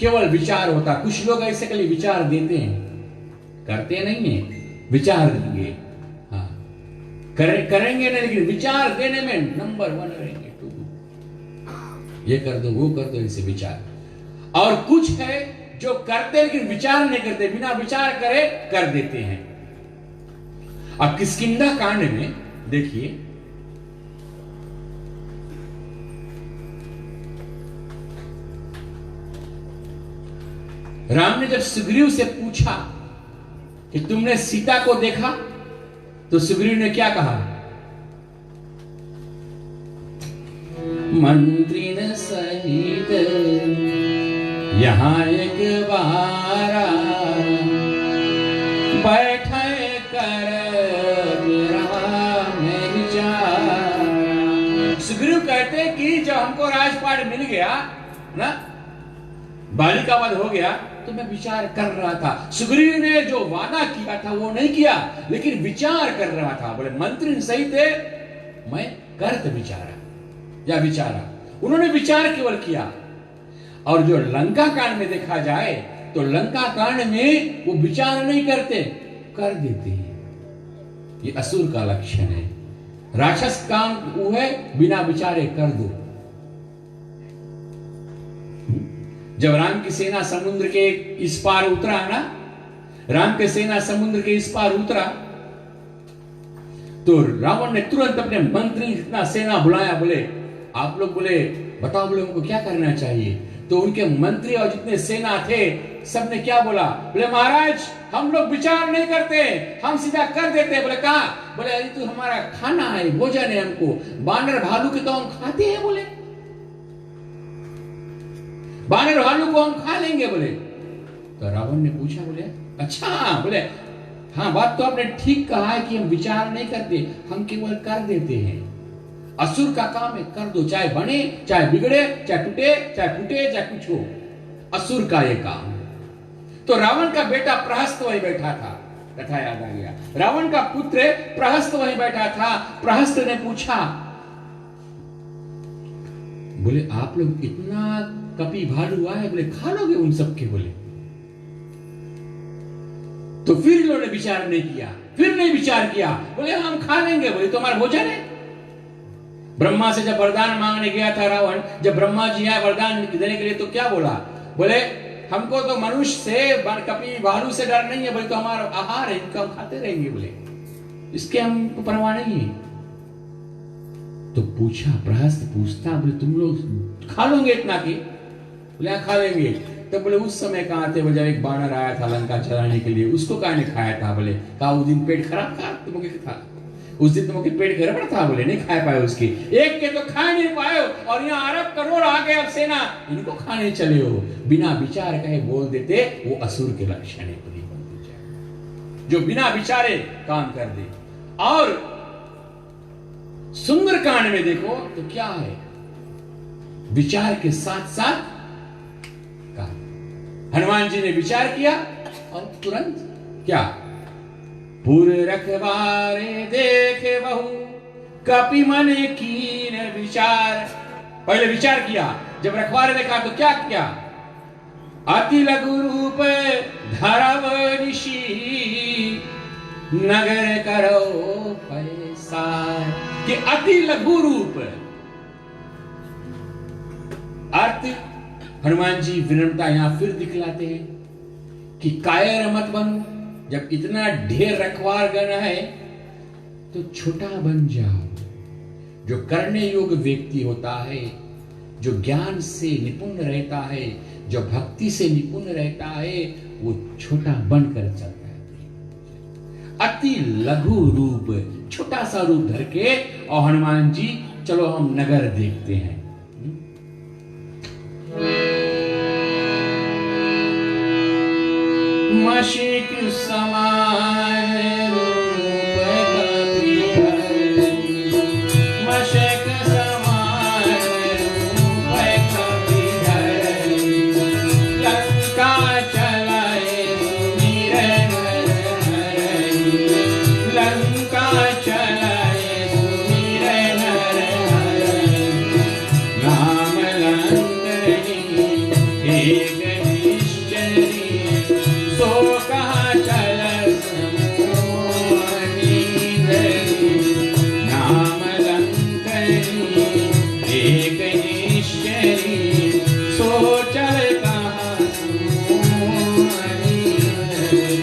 केवल विचार होता, कुछ लोग ऐसे कभी विचार देते हैं, करते नहीं है, विचार देंगे, हाँ करेंगे नहीं, लेकिन विचार देने में नंबर 1 रहेंगे, ये कर दो वो कर दो, इसे विचार। और कुछ है जो करते लेकिन विचार नहीं करते, बिना विचार करे कर देते हैं। अब किष्किंधा कांड में देखिए, राम ने जब सुग्रीव से पूछा कि तुमने सीता को देखा, तो सुग्रीव ने क्या कहा? मंत्री न सहित यहां एक बार बैठे कर में विचार। सुग्रीव कहते कि जब हमको राजपाट मिल गया ना, बालिका वध हो गया, तो मैं विचार कर रहा था। सुग्रीव ने जो वादा किया था वो नहीं किया, लेकिन विचार कर रहा था। बोले मंत्री सही थे, मैं करत विचारा। उन्होंने विचार केवल किया। और जो लंका कांड में देखा जाए तो लंका कांड में वो विचार नहीं करते, कर देते हैं। ये असुर का लक्षण है। राक्षस काम वो है बिना विचारे कर दो। जब राम की सेना समुद्र के इस पार उतरा ना, राम की सेना समुद्र के इस पार उतरा, तो रावण ने तुरंत अपने मंत्री इतना सेना बुलाया। बोले आप लोग, बोले बताओ, बोले उनको क्या करना चाहिए। तो उनके मंत्री और जितने सेना थे सबने क्या बोला? बोले महाराज हम लोग विचार नहीं करते, हम सीधा कर देते। बोले कहा? बोले अरे तो हमारा खाना है, भोजन है, हमको बानर भालू के तो हम खाते हैं। बोले बानर भालू को हम खा लेंगे। बोले तो रावण ने पूछा, बोले अच्छा, बोले हाँ बात तो आपने ठीक कहा है कि हम विचार नहीं करते, हम केवल कर देते हैं। असुर का काम है, कर दो, चाहे बने चाहे बिगड़े, चाहे टूटे चाहे फूटे, चाहे कुछ हो, असुर का ये काम है। तो रावण का बेटा प्रहस्त वहीं बैठा था, कथा याद आ गया। रावण का पुत्र प्रहस्त वहीं बैठा था। प्रहस्त ने पूछा, बोले आप लोग इतना कपि भालू आए, बोले खा लोगे उन सबके? बोले तो फिर इन्होंने विचार नहीं किया, फिर नहीं विचार किया। बोले हम खा लेंगे। बोले तो हमारा भोजन है। ब्रह्मा से जब वरदान मांगने गया था रावण, जब ब्रह्मा जी आए वरदान देने के लिए, तो क्या बोला? बोले हमको तो मनुष्य से कभी भालू से डर नहीं है, बोले तो हमारा आहार है, इनका हम खाते रहेंगे, बोले इसके हमको परवाह नहीं है। तो पूछा, प्रहस्त पूछता, बोले तुम लोग खा लोगे इतना की? बोले हाँ खा लेंगे। तो बोले उस समय कहाँ थे? बोले जब एक बानर आया था लंका चलाने के लिए, उसको कहाँ ने खाया था? बोले कहा उस दिन पेट खराब था तुमके था, उस दिन तुमके पेट गड़बड़ था, बोले नहीं खा पाए उसकी, एक के तो खा नहीं पाए, और यहाँ अरब करोड़ आ गए अब सेना, इनको खाने चले हो। बिना विचार कहे बोल देते, वो असुर के लक्षण है, जो बिना विचारे काम कर दे। और सुंदरकांड में देखो तो क्या है, विचार के साथ साथ कहा, हनुमान जी ने विचार किया और तुरंत क्या, पुर रखवारे देखे बहु कपि मन कीन विचार। पहले विचार किया, जब रखवारे देखा तो क्या किया, अति लघु रूप धरव ऋषि नगर करो पैसार। कि अति लघु रूप, अर्थ हनुमान जी विनम्रता यहां फिर दिखलाते हैं कि कायर मत बनो, जब इतना ढेर रखवार गण है तो छोटा बन जाओ। जो करने योग्य व्यक्ति होता है, जो ज्ञान से निपुण रहता है, जो भक्ति से निपुण रहता है, वो छोटा बनकर चलता है। अति लघु रूप, छोटा सा रूप धर के, और हनुमान जी चलो हम नगर देखते हैं। मशीक समान रूप कपि धरि, मशक समान रूप कपि धरि, लंका चलाए सुमिरन हरि, लंका चलाए सुमिरन हरि, नाम लंकनी एक सो कहा चल समूहनी धरि, नाम लंकनी एक निश्चरी, सो चल कहा समूहनी धरि।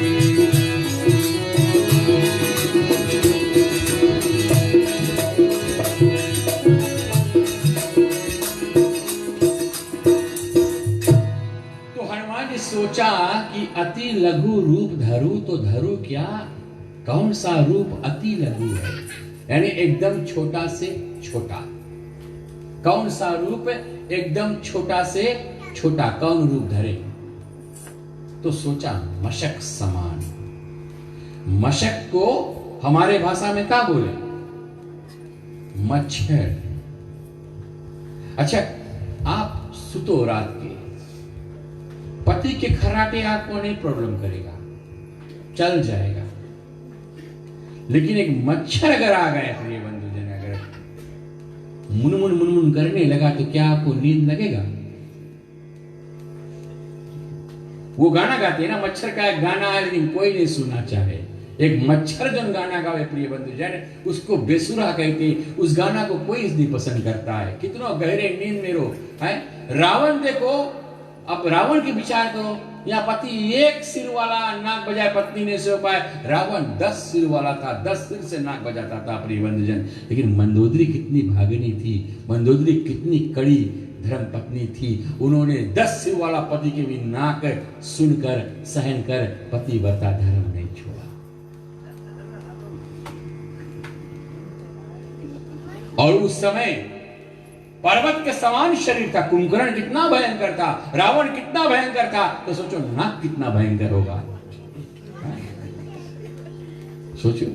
सोचा कि अति लघु रूप धरू तो धरू क्या, कौन सा रूप अति लघु है, यानी एकदम छोटा से छोटा। कौन सा रूप एकदम छोटा से छोटा, कौन रूप धरे? तो सोचा मशक समान। मशक को हमारे भाषा में क्या बोले? मच्छर। अच्छा, आप सुतो रात के, पति के खर्राटे आपको नहीं प्रॉब्लम करेगा, चल जाएगा, लेकिन एक मच्छर अगर आ गया प्रिय बंधुजन, अगर मुनमुन मुनमुन करने लगा तो क्या आपको नींद लगेगा? वो गाना गाते हैं ना, मच्छर का एक गाना है लेकिन कोई नहीं सुनना चाहे। एक मच्छर जो गाना गावे प्रिय बंधुजन, उसको बेसुरा कहते, उस गाना को कोई नहीं पसंद करता है। कितना गहरे नींद में रो है। रावण देखो, अब रावण के विचार करो, यहाँ पति एक सिर वाला नाक बजाए पत्नी ने सो पाए, रावण 10 सिर वाला था, 10 सिर से नाक बजाता था प्रिय बंधुजन। लेकिन मंदोदरी कितनी भागनी थी, मंदोदरी कितनी कड़ी धर्म पत्नी थी, उन्होंने 10 सिर वाला पति के भी नाक सुनकर सहन कर पतिव्रता धर्म नहीं छोड़ा। और उस समय पर्वत के समान शरीर था, कुंभकर्ण कितना भयंकर था, रावण कितना भयंकर था, तो सोचो नाक कितना भयंकर होगा। सोचो,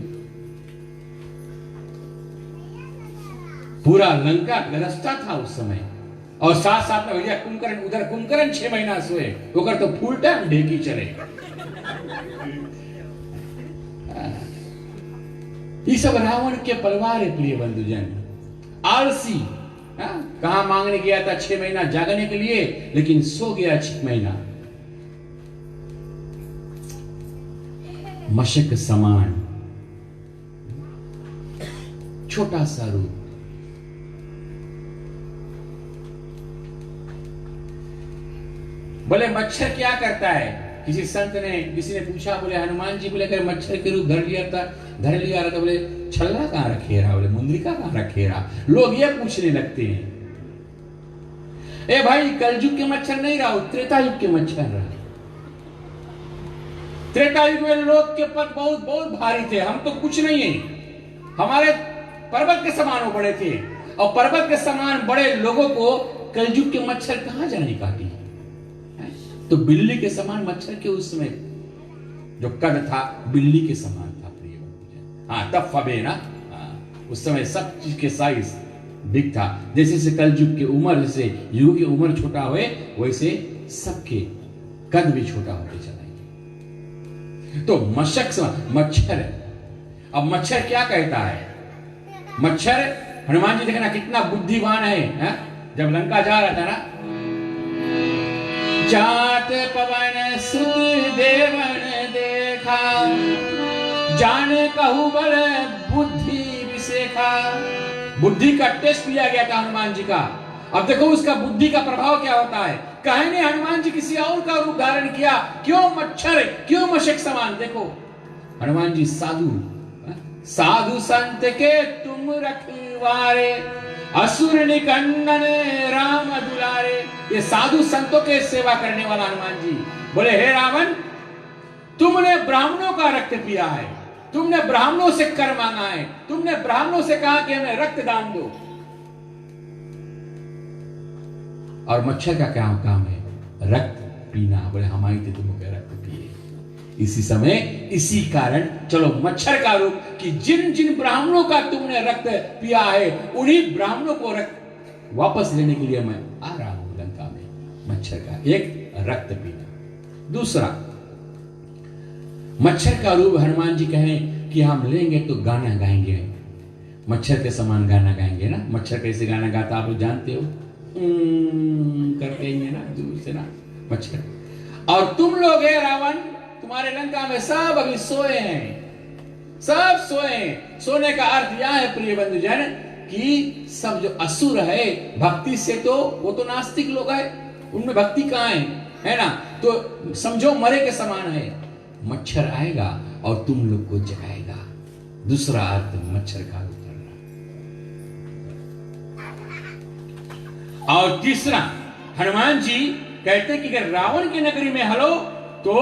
पूरा लंका गरजता था उस समय, और साथ साथ में भैया कुंभकर्ण, उधर कुंभकर्ण 6 महीना सोए, होकर तो फुल टाइम ढेकी चले। ये सब रावण के परिवार है प्रिय बंधुजन। आलसी, कहा मांगने गया था 6 महीना जागने के लिए, लेकिन सो गया 6 महीना। मशक समान, छोटा सा रूप। बोले मच्छर क्या करता है? किसी संत ने, किसी ने पूछा, बोले हनुमान जी, बोले अगर मच्छर के रूप धर लिया रहा था, बोले छल्ला कहाँ रखे रहा, बोले मुंद्रिका कहाँ रखे रहा। लोग ये पूछने लगते हैं। ए भाई, कलयुग के मच्छर नहीं रहा, त्रेता युग के मच्छर रहा। त्रेता युग में लोग के पद बहुत बहुत भारी थे, हम तो कुछ नहीं है, हमारे पर्वत के समान वो बड़े थे, और पर्वत के समान बड़े लोगों को कलयुग के मच्छर कहां जाने काटी। तो बिल्ली के समान मच्छर के उस समय जो कद था, बिल्ली के समान था प्रिय। हाँ, तब फबे ना, उस समय सब चीज के साइज बिग था। जैसे से कलयुग की उम्र, जैसे युग की उम्र छोटा हुए, वैसे सबके कद भी छोटा होते चला। तो मच्छर, अब मच्छर क्या कहता है? मच्छर, हनुमान जी देखना कितना बुद्धिमान है। जब लंका जा रहा था ना, जात पवन सुत देवन देखा, जान कहु बल बुद्धि विसेखा। बुद्धि का टेस्ट लिया गया था हनुमान जी का। अब देखो उसका बुद्धि का प्रभाव क्या होता है। कहे ने हनुमान जी किसी और का रूप धारण किया, क्यों मच्छर, क्यों मशक समान। देखो हनुमान जी साधु संत के तुम रखवारे, असुर निकंदन राम दुलारे। ये साधु संतों के सेवा करने वाला हनुमान जी बोले, हे रावण, तुमने ब्राह्मणों का रक्त पिया है, तुमने ब्राह्मणों से कर मांगा है, तुमने ब्राह्मणों से कहा कि हमें रक्त दान दो। और मच्छर का क्या काम है? रक्त पीना। बोले हमारी तो तुमको रक्त पिए। इसी समय, इसी कारण चलो मच्छर का रूप कि जिन जिन ब्राह्मणों का तुमने रक्त पिया है, उन्हीं ब्राह्मणों को रक्त वापस लेने के लिए मैं आ रहा हूं लंका में। मच्छर का एक रक्त पीना। दूसरा, मच्छर का रूप हनुमान जी कहें कि हम लेंगे तो गाना गाएंगे, मच्छर के समान गाना गाएंगे ना। मच्छर कैसे गाना गाता आप लोग जानते हो, करते ही ना दूर से ना मच्छर। और तुम लोग है रावण, तुम्हारे लंका में सब अभी सोए हैं, सब सोए हैं। सोने का अर्थ यह है प्रिय बंधुजन कि सब जो असुर है भक्ति से, तो वो तो नास्तिक लोग है, उनमें भक्ति कहां है ना। तो समझो मरे के समान है। मच्छर आएगा और तुम लोग को जगाएगा। दूसरा अर्थ मच्छर का उतरना। और तीसरा, हनुमान जी कहते कि अगर रावण की नगरी में हलो तो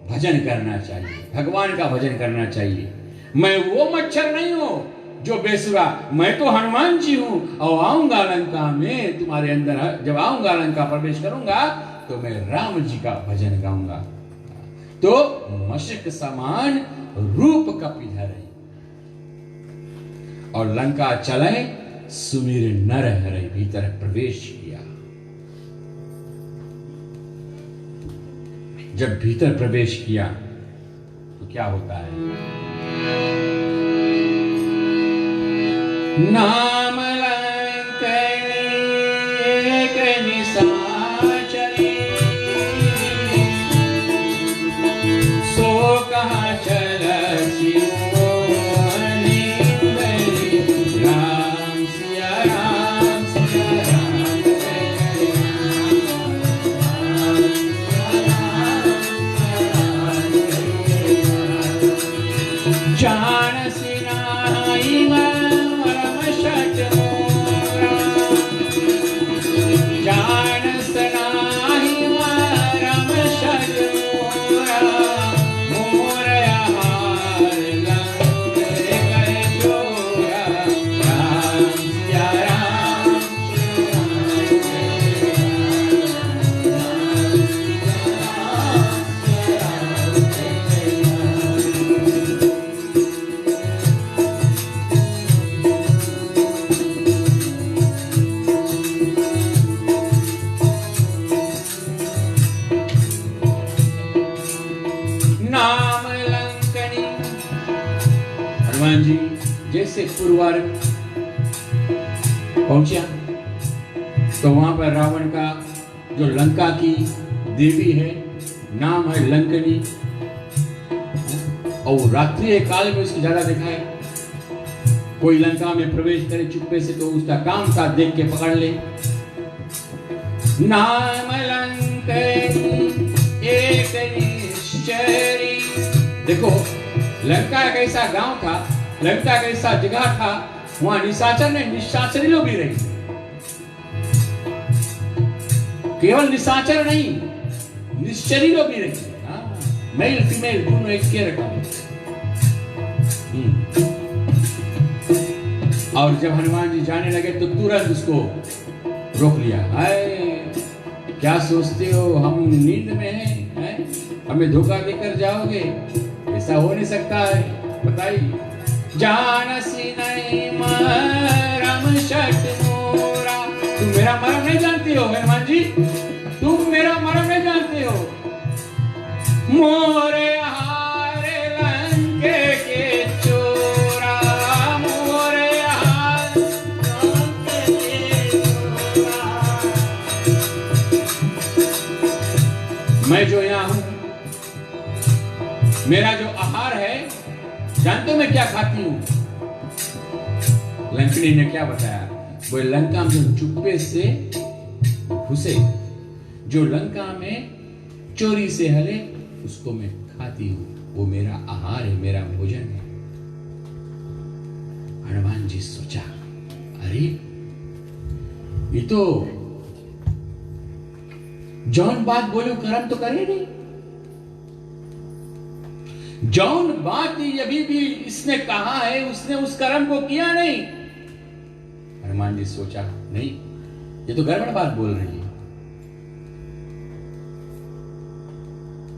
भजन करना चाहिए, भगवान का भजन करना चाहिए। मैं वो मच्छर नहीं हूं जो बेसुरा, मैं तो हनुमान जी हूं, और आऊंगा लंका में तुम्हारे अंदर। जब आऊंगा लंका प्रवेश करूंगा तो मैं राम जी का भजन गाऊंगा। तो मशक समान रूप कपिधर, और लंका चले सुमिर नर हरे, भीतर प्रवेश किया। जब भीतर प्रवेश किया तो क्या होता है? नाम लंकनी एक निशाचरी, सो कहा चलसी मोहनी गई, राम सिया राम सिया राम जानसी नाही मरम शट मोरा, जानस नाही मरम शट मोरा, मोरया हार लंक गए चोरा, राम सिया राम नाम लंकनी। हनुमान जी जैसे पुरवार पहुंचा तो वहां पर रावण का जो लंका की देवी है, नाम है लंकनी, और रात्रि काल में उसको ज्यादा देखा है। कोई लंका में प्रवेश करे चुप्पे से तो उसका काम था देख के पकड़ ले। नाम लंकनी एक निश्चरी। देखो लंका एक ऐसा गांव था, लंका एक ऐसा जगह था, वहां निशाचर ने निशाचरी लोग भी रही। केवल निशाचर नहीं, निश्चरी लोग भी रही। मेल फीमेल दोनों एक के रखा। और जब हनुमान जी जाने लगे तो तुरंत उसको रोक लिया। हाय क्या सोचते हो हम नींद में हैं? हमें धोखा देकर जाओगे? ऐसा हो नहीं सकता है, बताइए। जानसी नहीं मरम शट मोरा। तुम मेरा मरम नहीं जानती हो हनुमान जी, तुम मेरा मरम नहीं जानते हो। मोरे हारे लंके के चोरा, मोरे हारे लंके के चोरा। मैं जो यहाँ हूं, मेरा जो आहार है, जानते हो मैं क्या खाती हूं? लंकनी ने क्या बताया? वो लंका में चुप्पे से घुसे, जो लंका में चोरी से हले, उसको मैं खाती हूं। वो मेरा आहार है, मेरा भोजन है। हनुमान जी सोचा, अरे ये तो जौन बात बोलो कर्म तो करे नहीं। जौन बात अभी भी इसने कहा है, उसने उस कर्म को किया नहीं। हनुमान जी सोचा, नहीं ये तो गड़बड़ बात बोल रही है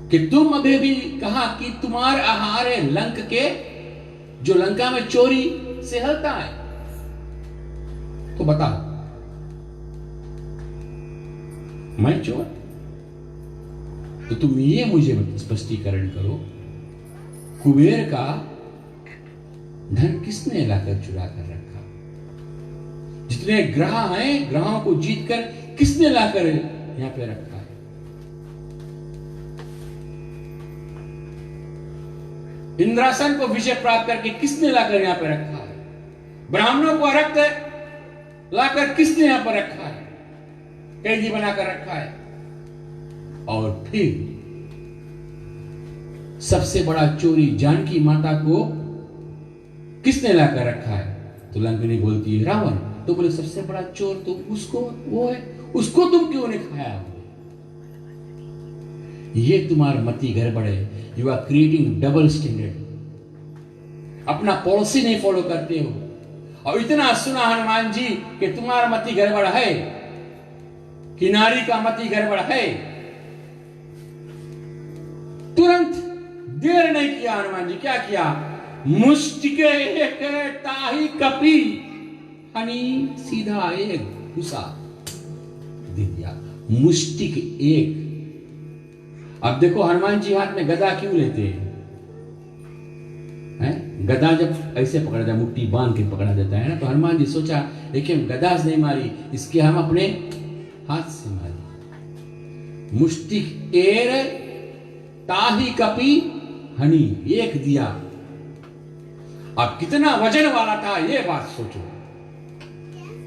कि तुम अभी भी कहा कि तुम्हारा आहार है लंक के, जो लंका में चोरी से हलता है। तो बताओ, मैं चोर? तो तुम ये मुझे स्पष्टीकरण करो, कुबेर का धन किसने लाकर चुरा कर रखा? जितने ग्रह हैं, ग्रहों को जीतकर किसने लाकर यहां पे रखा है? इंद्रासन को विजय प्राप्त करके किसने लाकर यहां पे रखा है? ब्राह्मणों को रक्त लाकर किसने यहां पर रखा है? कैदी बनाकर रखा है। और फिर सबसे बड़ा चोरी जानकी माता को किसने लाकर रखा है? तो लंकनी बोलती है रावण। तो बोले सबसे बड़ा चोर तो उसको वो है, उसको तुम क्यों नहीं खाया? ये तुम्हारा मति गड़बड़ है। You are creating double standard. अपना पॉलिसी नहीं फॉलो करते हो। और इतना सुना हनुमान जी कि तुम्हारा मति गड़बड़ है, कि नारी का मति गड़बड़ है। तुरंत देर नहीं किया हनुमान जी, क्या किया? मुष्टिके एक ताही कपी हनी, सीधा एक घुसा दे दिया। मुष्टिक एक। अब देखो हनुमान जी हाथ में गदा क्यों लेते हैं? गदा जब ऐसे पकड़ा जाए, मुट्ठी बांध के पकड़ा जाता है ना, तो हनुमान जी सोचा देखिए गदा से नहीं मारी, इसके हम अपने हाथ से मारी। मुष्टिक एर ताही कपी हनी, एक दिया। अब कितना वजन वाला था ये बात सोचो।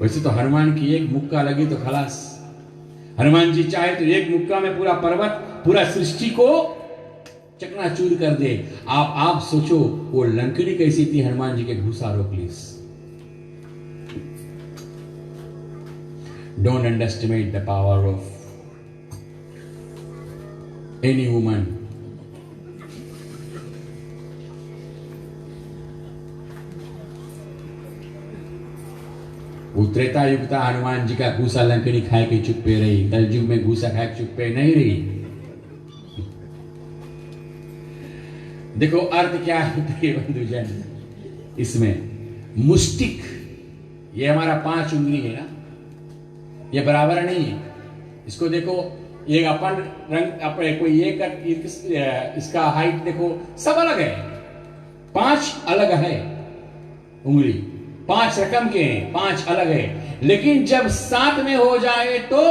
वैसे तो हनुमान की एक मुक्का लगी तो खलास। हनुमान जी चाहे तो एक मुक्का में पूरा पर्वत, पूरा सृष्टि को चकनाचूर कर दे। आप सोचो वो लंकनी कैसी थी हनुमान जी के घुसा रोक ली। Don't underestimate the power of any woman. वो त्रेता युग था, हनुमान जी का घूसा लंकनी खाए के चुप्पे रही। कल युग में घूसा खाए के चुप्पे नहीं रही। देखो अर्थ क्या है प्रिय बंधुजन इसमें। मुष्टिक, ये हमारा 5 उंगली है ना, ये बराबर नहीं है। इसको देखो, ये अपन रंग अपने कोई ये इसका हाइट देखो सब अलग है। 5 अलग है उंगली, 5 रकम के हैं, 5 अलग है। लेकिन जब 7 में हो जाए तो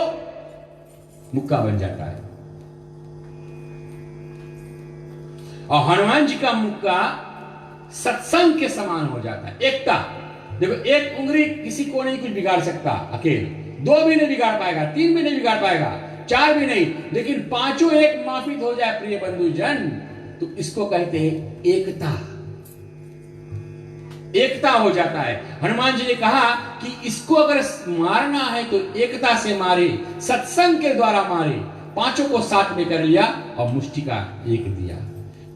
मुक्का बन जाता है। और हनुमान जी का मुक्का सत्संग के समान हो जाता है, एकता। देखो एक उंगली किसी को नहीं कुछ बिगाड़ सकता अकेले, 2 भी नहीं बिगाड़ पाएगा, 3 भी नहीं बिगाड़ पाएगा। 4 भी नहीं, लेकिन पांचों एक माफिक हो जाए प्रिय बंधुजन, तो इसको कहते हैं एकता। एकता हो जाता है। हनुमान जी ने कहा कि इसको अगर मारना है तो एकता से मारे, सत्संग के द्वारा मारे। पांचों को साथ में कर लिया और मुष्टिका एक दिया।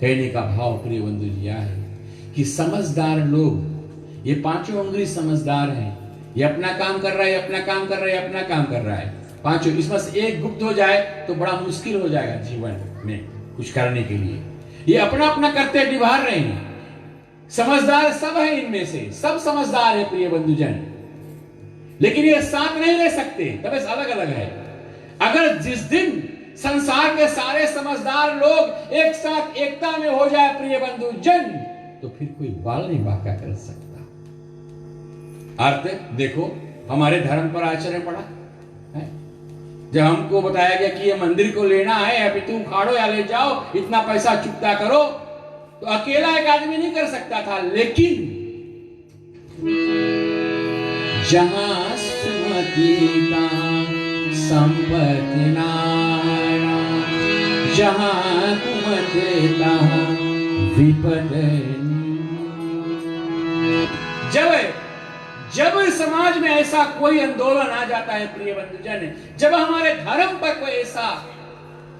कहने का भाव प्रिय बंधु जी यह है कि समझदार लोग, ये पांचों अंग्रेज समझदार हैं। ये अपना काम कर रहा है, अपना काम कर रहा है, अपना काम कर रहा है। पांचों, इसमें से एक गुप्त हो जाए तो बड़ा मुश्किल हो जाएगा जीवन में कुछ करने के लिए। ये अपना अपना करते निभा रहे हैं। समझदार सब है, इनमें से सब समझदार है प्रिय बंधुजन, लेकिन ये साथ नहीं रह सकते, तब अलग अलग है। अगर जिस दिन संसार के सारे समझदार लोग एक साथ एकता में हो जाए प्रिय बंधुजन, तो फिर कोई बाल नहीं बांका कर सकता। अर्थ देखो, हमारे धर्म पर आचरण पड़ा है। जब हमको बताया गया कि ये मंदिर को लेना है, अभी तुम उखाड़ो या ले जाओ, इतना पैसा चुकता करो, तो अकेला एक आदमी नहीं कर सकता था। लेकिन जहां सुमति संपत्ति नाना, जहां कुमति तहां विपद। जब समाज में ऐसा कोई आंदोलन आ जाता है प्रिय बंधुजन, जब हमारे धर्म पर कोई ऐसा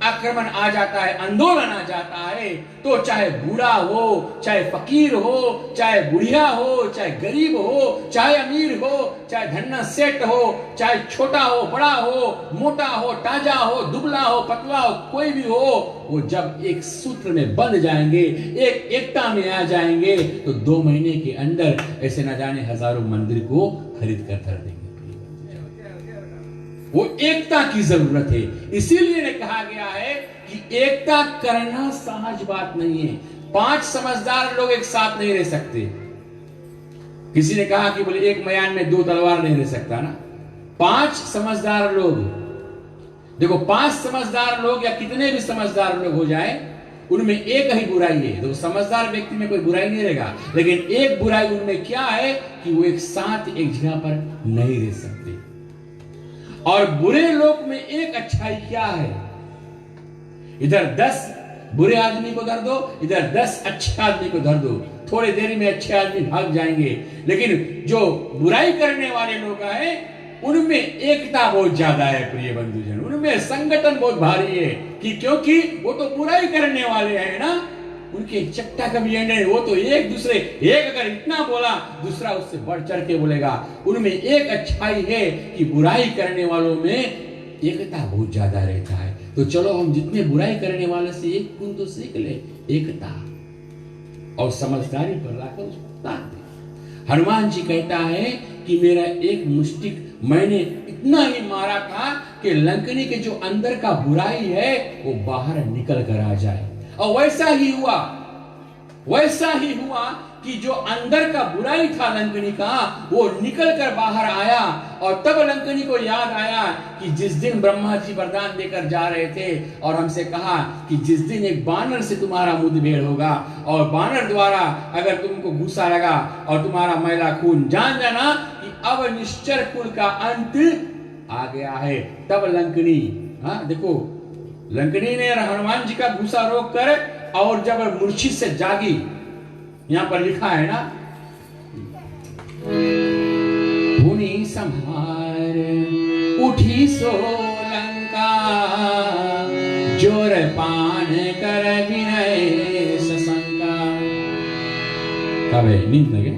आक्रमण आ जाता है, आंदोलन आ जाता है, तो चाहे बूढ़ा हो, चाहे फकीर हो, चाहे बुढ़िया हो, चाहे गरीब हो, चाहे अमीर हो, चाहे धन्ना सेठ हो, चाहे छोटा हो, बड़ा हो, मोटा हो, ताजा हो, दुबला हो, पतला हो, कोई भी हो, वो जब एक सूत्र में बंध जाएंगे, एक एकता में आ जाएंगे, तो 2 महीने के अंदर ऐसे न जाने हजारों मंदिर को खरीद कर धर देंगे। वो एकता की जरूरत है। इसीलिए ने कहा गया है कि एकता करना सहज बात नहीं है। 5 समझदार लोग एक साथ नहीं रह सकते। किसी ने कहा कि बोले एक मयान में 2 तलवार नहीं रह सकता ना। 5 समझदार लोग, देखो 5 समझदार लोग या कितने भी समझदार लोग हो जाए, उनमें एक ही बुराई है। तो समझदार व्यक्ति में कोई बुराई नहीं रहेगा, लेकिन एक बुराई उनमें क्या है कि वो एक साथ एक जगह पर नहीं रह सकते। और बुरे लोग में एक अच्छाई क्या है, इधर 10 बुरे आदमी को धर दो, इधर 10 अच्छे आदमी को धर दो, थोड़ी देरी में अच्छे आदमी भाग जाएंगे। लेकिन जो बुराई करने वाले लोग हैं, उनमें एकता बहुत ज्यादा है प्रिय बंधुजन, उनमें संगठन बहुत भारी है। कि क्योंकि वो तो बुराई करने वाले हैं ना, उनके चट्टा कभी एंड नहीं। वो तो एक दूसरे, एक अगर इतना बोला, दूसरा उससे बढ़ चढ़ के बोलेगा। उनमें एक अच्छाई है कि बुराई करने वालों में एकता बहुत ज्यादा रहता है। तो चलो हम जितने बुराई करने वाले से एक गुण तो सीख ले, एकता और समझदारी पर लाकर उसको ताक दे। हनुमान जी कहता है कि मेरा एक मुष्टिक मैंने इतना ही मारा था कि लंकनी के जो अंदर का बुराई है वो बाहर निकल कर आ जाए। और वैसा ही हुआ कि जो अंदर का बुराई था लंकनी का, वो निकल कर बाहर आया। और तब लंकनी को याद आया कि जिस दिन ब्रह्मा जी वरदान देकर जा रहे थे और हमसे कहा कि जिस दिन एक बानर से तुम्हारा मुठभेड़ होगा और बानर द्वारा अगर तुमको गुस्सा लगा और तुम्हारा मैला खून, जान जाना कि अब निश्चर कुल का अंत आ गया है। तब लंकनी, देखो लंकनी ने हनुमान जी का गुस्सा रोक कर और जब मूर्छित से जागी, यहां पर लिखा है ना, पुनि संहार उठी सो लंका, जोर पान कर विनय सशंका। कब है नींद लगे?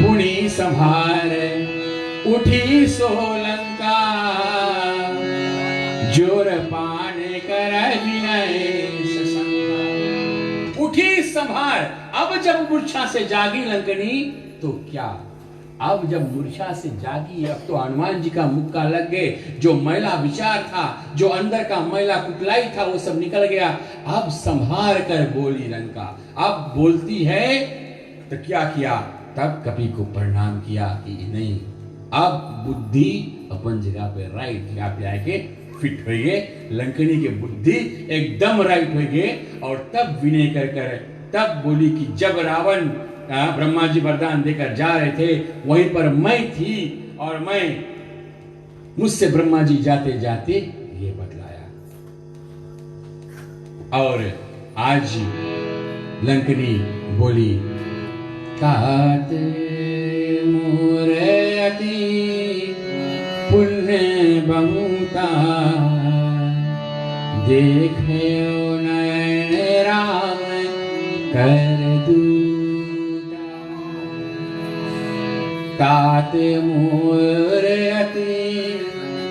पुनि संहार उठी सो लंका, जोर पान कर विनय सशंका। उठी संभार। अब जब मूर्छा से जागी लंकनी, तो क्या अब जब मूर्छा से जागी, अब तो हनुमान जी का मुक्का लग गए। जो मैला विचार था, जो अंदर का मैला कुटलाई था, वो सब निकल गया। अब संभार कर बोली लंका। अब बोलती है तो क्या किया? तब कपि को प्रणाम किया कि नहीं, अब बुद्धि अपन जगह पे राइट जगह पे आके फिट हो गए। लंकनी की बुद्धि एकदम राइट हो गए। और तब विनय कर तब बोली कि जब रावण ब्रह्मा जी वरदान देकर जा रहे थे, वहीं पर मैं थी और मैं मुझसे ब्रह्मा जी जाते जाते ये बतलाया। और आज लंकनी बोली, तात मोरे अति पुण्य बहुता, देखे नयन राम कर दूता। तात मोरे अति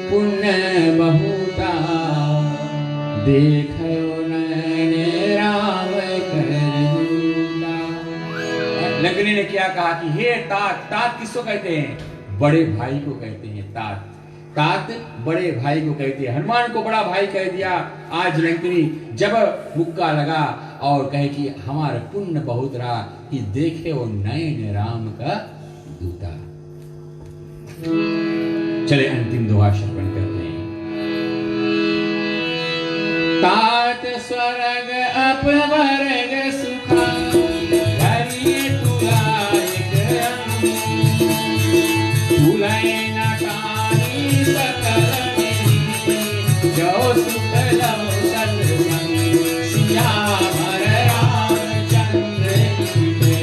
पुण्य बहुता, देखो नयन राम कर दूता। लंकनी ने क्या कहा कि हे तात, तात किसको कहते हैं? बड़े भाई को कहते हैं तात। तात बड़े भाई को कहते हैं। हनुमान को बड़ा भाई कह दिया। आज लंकनी जब मुक्का लगा और कहे कि हमारा पुण्य बहुत रहा कि देखे वो नयन राम का दूता। चले अंतिम दुआ श्रवण करते हैं। तात स्वर्ग अपवर्ग सुखा, धरिए तुलायक तुलय नटानी सकल मिली, जो सुख लव सत्संग सियावर रामचंद्र की जय।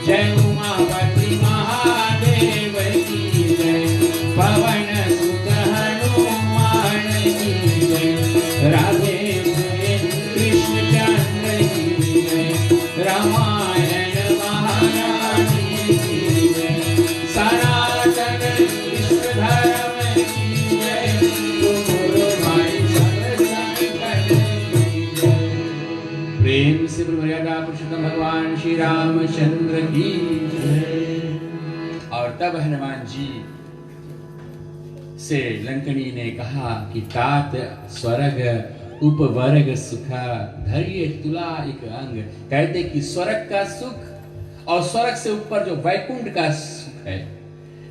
जय उमापति महादेव की जय, पवन सुत हनुमान की जय। राधे कृष्ण चंद्र की जय, रामायण महारानी की जय। सनातन विश्व धर्म की जय, गुरु भाई सब संगत की जय। प्रेम से मर्यादा पुरुषोत्तम भगवान श्री रामचंद्र की जय। और तब हनुमान जी से लंकनी ने कहा कि तात स्वर्ग उपवर्ग सुखा, धैर्य तुला एक अंग। कहते कि स्वर्ग का सुख और स्वर्ग से ऊपर जो वैकुंठ का सुख है,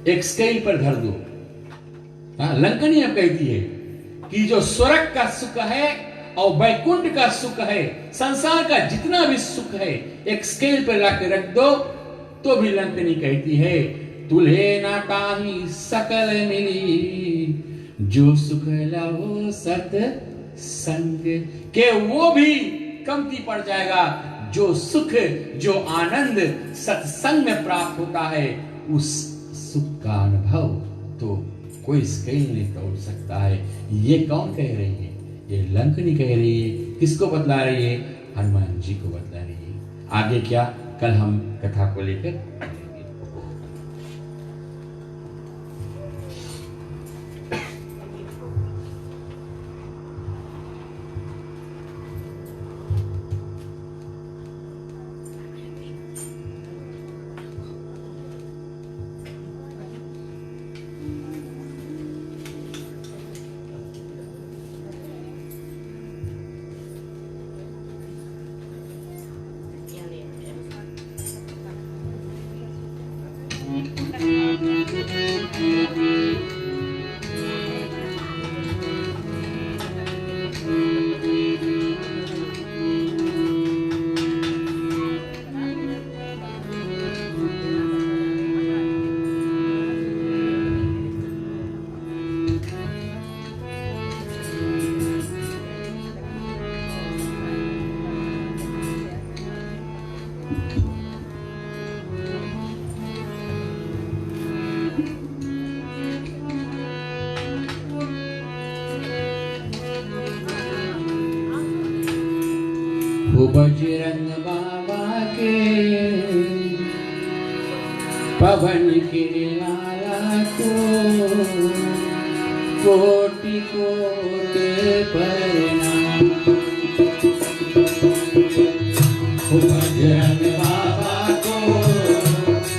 एक स्केल पर धर दो। लंकनी अब कहती है कि जो स्वर्ग का सुख है और वैकुंठ का सुख है, संसार का जितना भी सुख है, एक स्केल पर लाके रख दो, तो भी लंकनी कहती है तुल्हे ना ताही सकल मिली, जो सुख लहो सत संग। के वो भी कमती पड़ जाएगा। जो सुख, जो आनंद सत्संग में प्राप्त होता है, उस सुख का अनुभव तो कोई स्केल नहीं तोड़ सकता है। ये कौन कह रही है? ये लंकनी कह रही है। किसको बतला रही है? हनुमान जी को बतला रही है। आगे क्या, कल हम कथा को लेकर बजरंग बाबा के पवन के लाला को कोटि कोटि प्रणाम। बजरंग बाबा को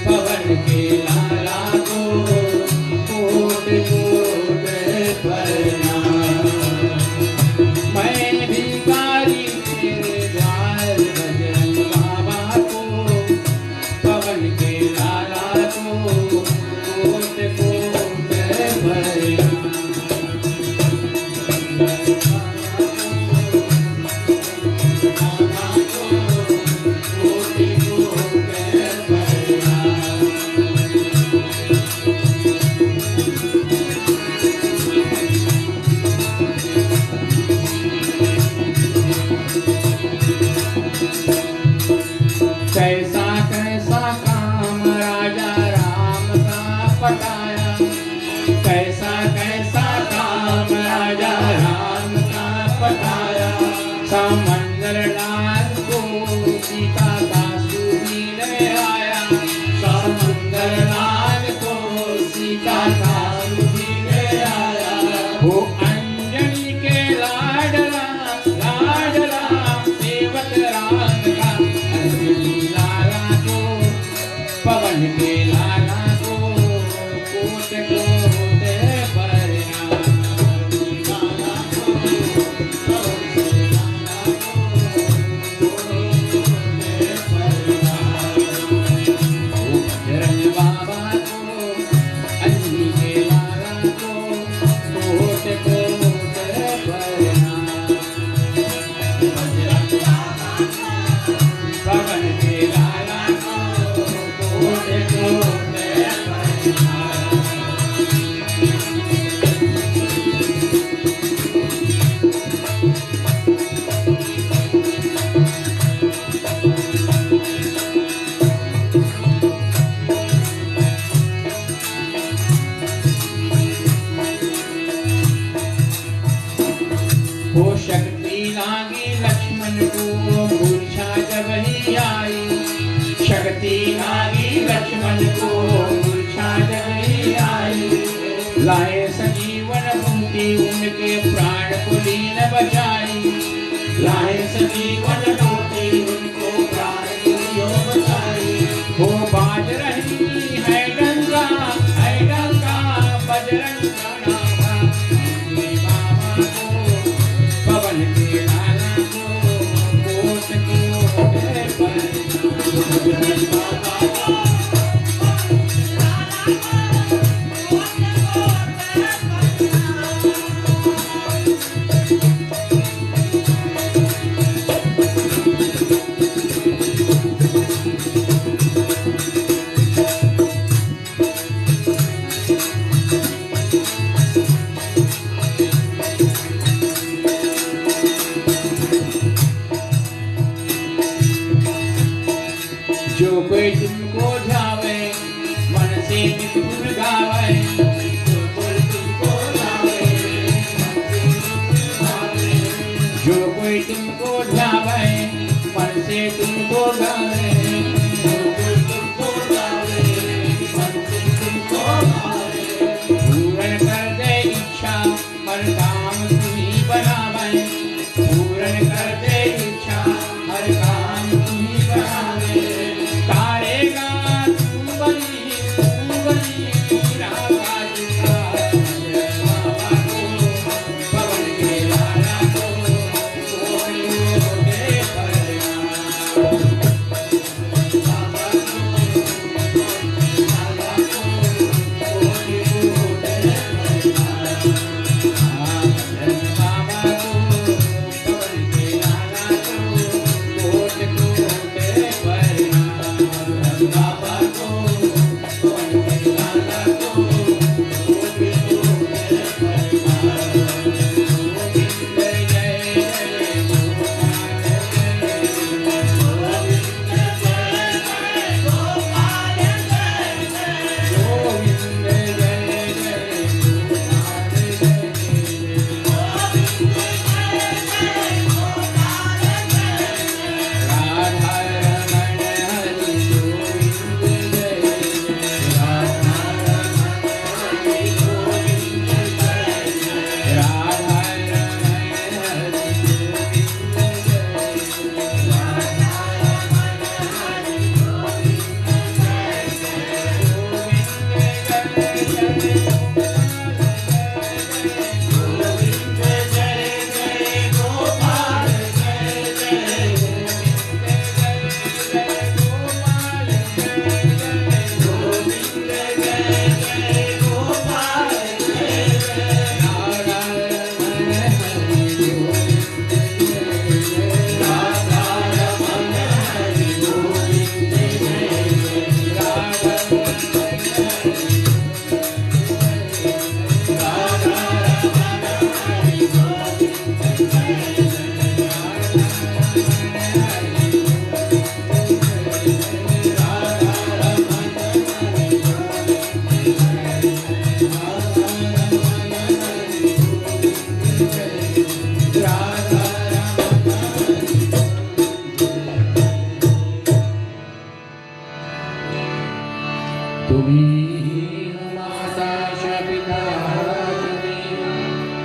पवन के लाला को कोटि कोटि प्रणाम। मैं भिखारी कैसा काम राजा राम का पटाया, कैसा कैसा काम राजा राम का पटाया। समंदर नाथ को सीता का सुधीर आया, समंदर नाथ को सीता का सुधीर आया। वो अंजनी के लाडला लाडला सेवक राम का, अंजनी लाला को पवन के लाला को कोट कोट परिणाम। लाला को पवन के लाला को कोट कोट परिणाम। ओ बजरंग बाबा को अंजनी के लाला को कोट कोट परिणाम। बजरंग बाबा को पवन के लाला को कोट कोट परिणाम। वो शक्ति लागी लक्ष्मण को मूर्छा जब ही आई, शक्ति लागी लक्ष्मण को मूर्छा जब ही आई। लाए संजीवन मुक्ति उनके प्राण को लीन बचाई, लाए संजीवन मुक्ति उनको प्राण को लीन बचाई। वो बाज रही है डंका बजरंग प्रणा बाबा को पवन के लाला को कोट कोट परिणाम। बाबा को जो कोई तुमको ध्यावे मन से नित गुण गावे, जो कोई तुमको ध्यावे जो कोई तुमको ध्यावे मन से तुमको गावे, जो कोई तुमको ध्यावे मन से तुमको गावे। पूर्ण कर दे इच्छा हर काम तुम्ही बनावे, पूर्ण कर दे इच्छा हर काम तुम्ही बनावे। तारेगा तू बली राज का, बजरंग बाबा को पवन के लाला को कोट कोट परिणाम। तुम्ही हो माता च पिता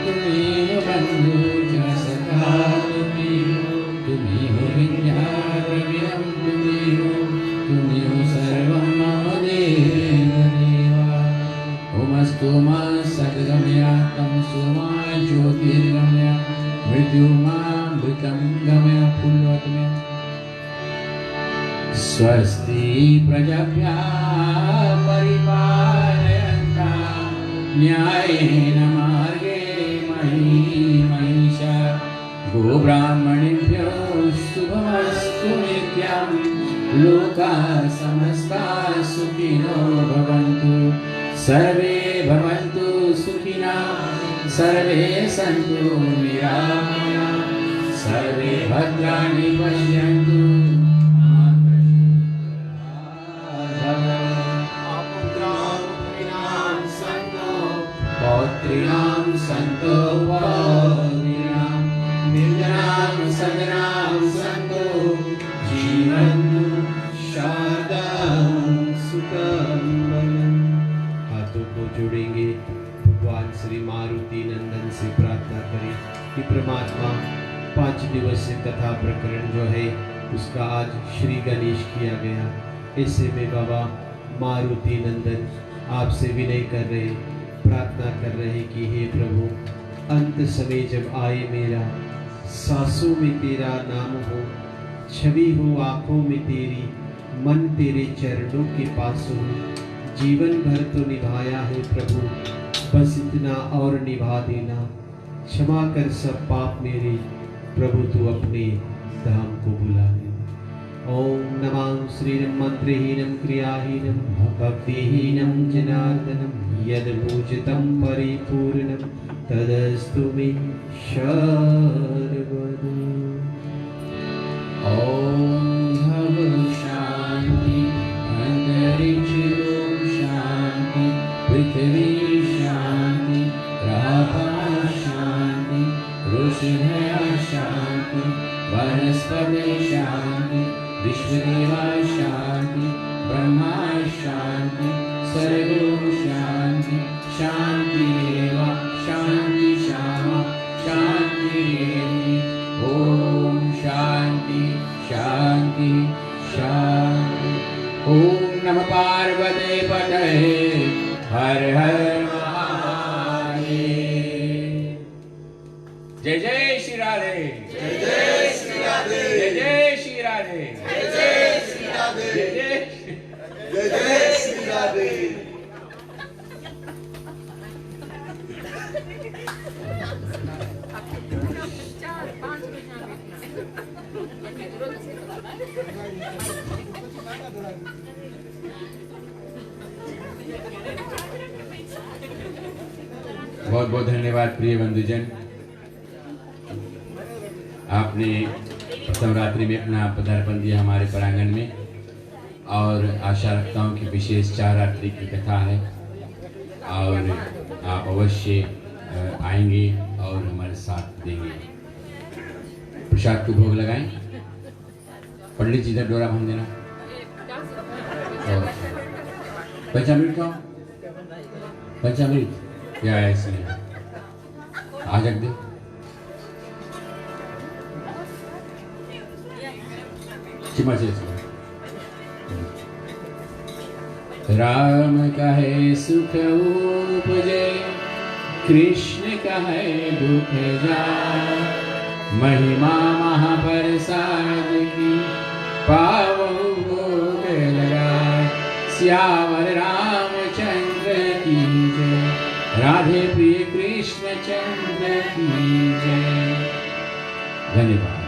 तुम्ही हो बंधु च सखा तुम्ही हो विद्या द्रविणं तुम्ही हो सर्वं मम देव देवा ओमस्तु मा सद्गमया तमसो मा ज्योतिर्गमया मृत्युमामृतं गमय फुल्लवत्मय स्वस्ति प्रजाभ्यः परिपालयन्ता न्यायेन मार्गेण महिषा गोब्राह्मणेभ्यो शुभमस्तु नित्यं लोकाः समस्ताः सुखिनो भवन्तु सर्वे भवन्तु सुखिनः सर्वे सन्तु निरामयाः सर्वे भद्राणि पश्यन्तु पौत्रीणां सन्तो पौत्रीणां निर्जनां सजनां सन्तो जीवन्तु शारदां सुखं हाथों को जोड़ेंगे, भगवान श्री मारुति नंदन से प्रार्थना करें कि परमात्मा 5 दिवसीय कथा प्रकरण जो है उसका आज श्री गणेश किया गया। ऐसे में बाबा मारुति नंदन आपसे विनय कर रहे, प्रार्थना कर रहे कि हे प्रभु, अंत समय जब आए मेरा, सांसों में तेरा नाम हो, छवि हो आंखों में तेरी, मन तेरे चरणों के पास हो, जीवन भर तो निभाया है प्रभु, बस इतना और निभा देना, क्षमा कर सब पाप मेरे, प्रभु तू अपने धाम को बुला ले। ओम नमः श्रीरं मंत्रहीनं क्रियाहीनं भक्तिहीनं जनार्दनं यद् पूजितं परिपूर्णं तदस्तु मे सर्वदा। ओम धव शांति अंतरिक्ष शांति पृथ्वी शांति राहा शांति ऋषिभय शांति वनस्पति शांति विश्वदेवा शांति ब्रह्मा शांति सर्वो शांति शांतिरेव शांति श्यामा शांतिरेवि ओम शांति शांति शांति। ओम नमः पार्वती पतये हर हर महादेव। जय जय श्री राधे, जय जय श्री राधे, जय जय श्री राधे, जय जय श्री राधे, जय जय जय जय श्री राधे। बहुत बहुत धन्यवाद प्रिय बंधुजन, आपने प्रथम रात्रि में अपना पदार्पण दिया हमारे प्रांगण में, और आशा रखता हूँ कि विशेष 4 रात्रि की कथा है और आप अवश्य आएंगे और हमारे साथ देंगे। प्रसाद को भोग लगाएं, पंडित जी इधर डोरा बांध देना, और पंचामृत खाओ, पंचामृत क्या है इसमें आज रख दे। चिमा से राम कहे सुख उपजे, कृष्ण कहे दुख जाए, महिमा महाप्रसाद की पावो भोग लगाए। श्यावर रामचंद्र की जय, राधे प्रिय कृष्ण चंद्र की जय। धन्यवाद।